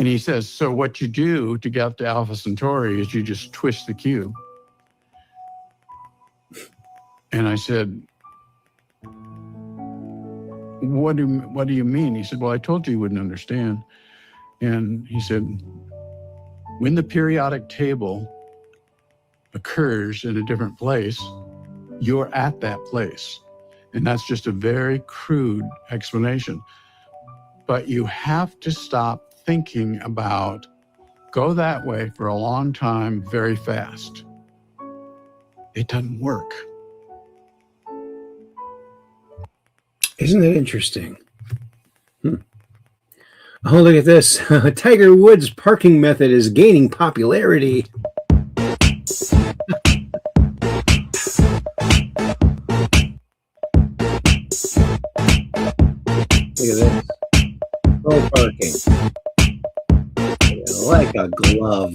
Speaker 5: he says, so what you do to get up to Alpha Centauri is you just twist the cube. And I said, what do you mean? He said, well, I told you you wouldn't understand. And he said, when the periodic table occurs in a different place, you're at that place. And that's just a very crude explanation. But you have to stop thinking about go that way for a long time very fast. It doesn't work.
Speaker 1: Isn't that interesting? Oh, look at this. Tiger Woods' parking method is gaining popularity. Look at this. Pro parking. Like a glove.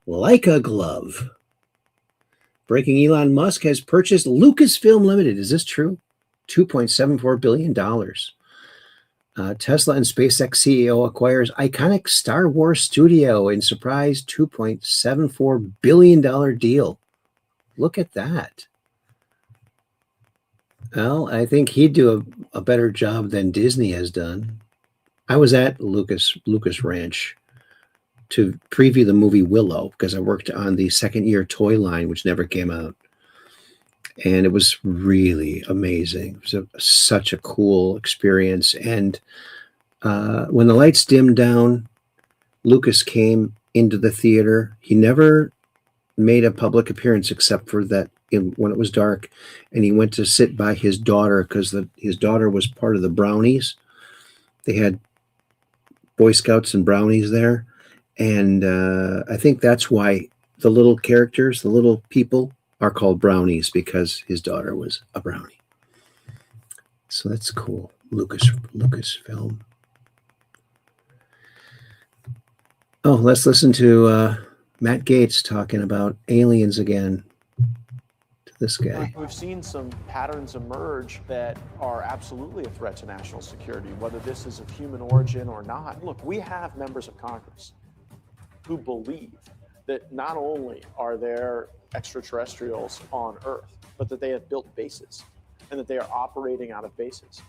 Speaker 1: Like a glove. Breaking: Elon Musk has purchased Lucasfilm Limited. Is this true? $2.74 billion. Tesla and SpaceX CEO acquires iconic Star Wars studio in surprise $2.74 billion deal. Look at that. Well, I think he'd do a better job than Disney has done. I was at Lucas Ranch to preview the movie Willow because I worked on the second year toy line, which never came out. And it was really amazing. It was such a cool experience. And when the lights dimmed down, Lucas came into the theater. He never made a public appearance except for that when it was dark. And he went to sit by his daughter because his daughter was part of the Brownies. They had Boy Scouts and Brownies there. And I think that's why the little characters, the little people, are called Brownies, because his daughter was a brownie. So that's cool. Lucasfilm. Oh, let's listen to Matt Gaetz talking about aliens again. To this guy.
Speaker 8: We've seen some patterns emerge that are absolutely a threat to national security, whether this is of human origin or not. Look, we have members of Congress who believe that not only are there extraterrestrials on Earth, but that they have built bases and that they are operating out of bases.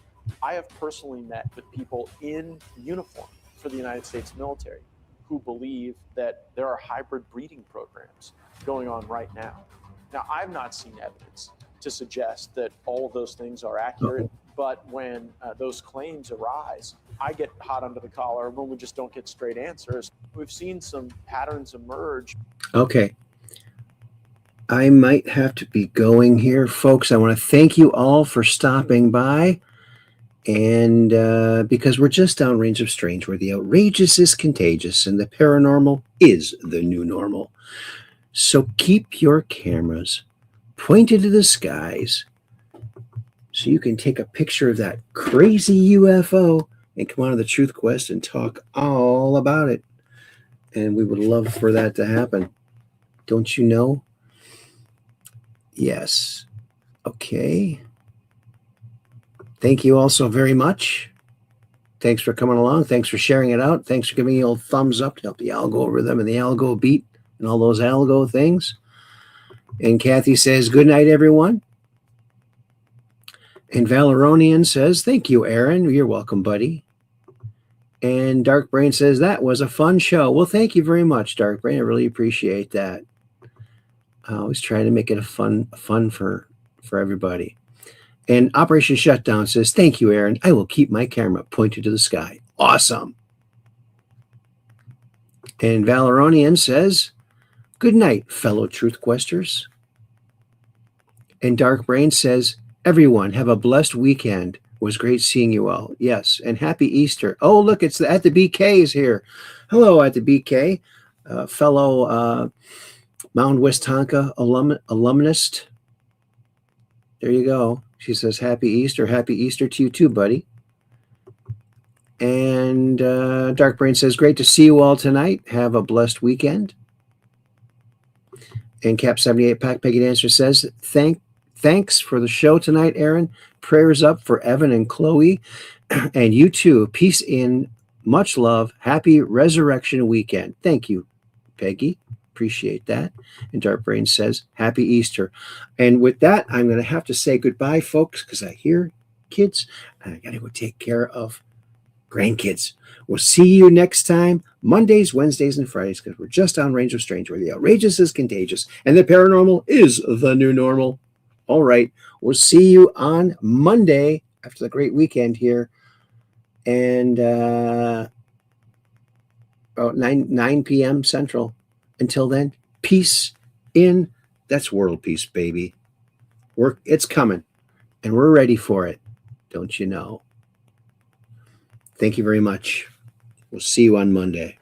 Speaker 8: I have personally met with people in uniform for the United States military who believe that there are hybrid breeding programs going on right now. Now, I've not seen evidence to suggest that all of those things are accurate, but when those claims arise, I get hot under the collar when we just don't get straight answers. We've seen some patterns emerge.
Speaker 1: Okay. I might have to be going here, folks. I want to thank you all for stopping by. And because we're just downrange of strange, where the outrageous is contagious and the paranormal is the new normal. So keep your cameras pointed to the skies so you can take a picture of that crazy UFO and come on to the Truth Quest and talk all about it. And we would love for that to happen. Don't you know? Yes. Okay. Thank you all so very much. Thanks for coming along. Thanks for sharing it out. Thanks for giving me a little thumbs up to help the algo rhythm and the algo beat and all those algo things. And Kathy says, good night, everyone. And Valeronian says, thank you, Aaron. You're welcome, buddy. And Dark Brain says, that was a fun show. Well, thank you very much, Dark Brain. I really appreciate that. I always try to make it a fun for everybody. And Operation Shutdown says, thank you, Aaron. I will keep my camera pointed to the sky. Awesome. And Valeronian says, good night, fellow Truth Questers. And Dark Brain says, everyone, have a blessed weekend. It was great seeing you all. Yes, and happy Easter. Oh, look, it's At the BK is here. Hello, At the BK, fellow Mound West Tonka alumnist. There you go. She says, Happy Easter. Happy Easter to you too, buddy. And Dark Brain says, great to see you all tonight. Have a blessed weekend. And Cap 78 Pack Peggy Dancer says, thanks for the show tonight, Aaron. Prayers up for Evan and Chloe. And you too. Peace in. Much love. Happy Resurrection Weekend. Thank you, Peggy. Appreciate that. And Dark Brain says, Happy Easter. And with that, I'm going to have to say goodbye, folks, because I hear kids. And I got to go take care of grandkids. We'll see you next time, Mondays, Wednesdays, and Fridays, because we're just on Range of Strange, where the outrageous is contagious and the paranormal is the new normal. All right. We'll see you on Monday after the great weekend here. And 9 p.m. Central. Until then, peace in. That's world peace, baby. It's coming, and we're ready for it. Don't you know? Thank you very much. We'll see you on Monday.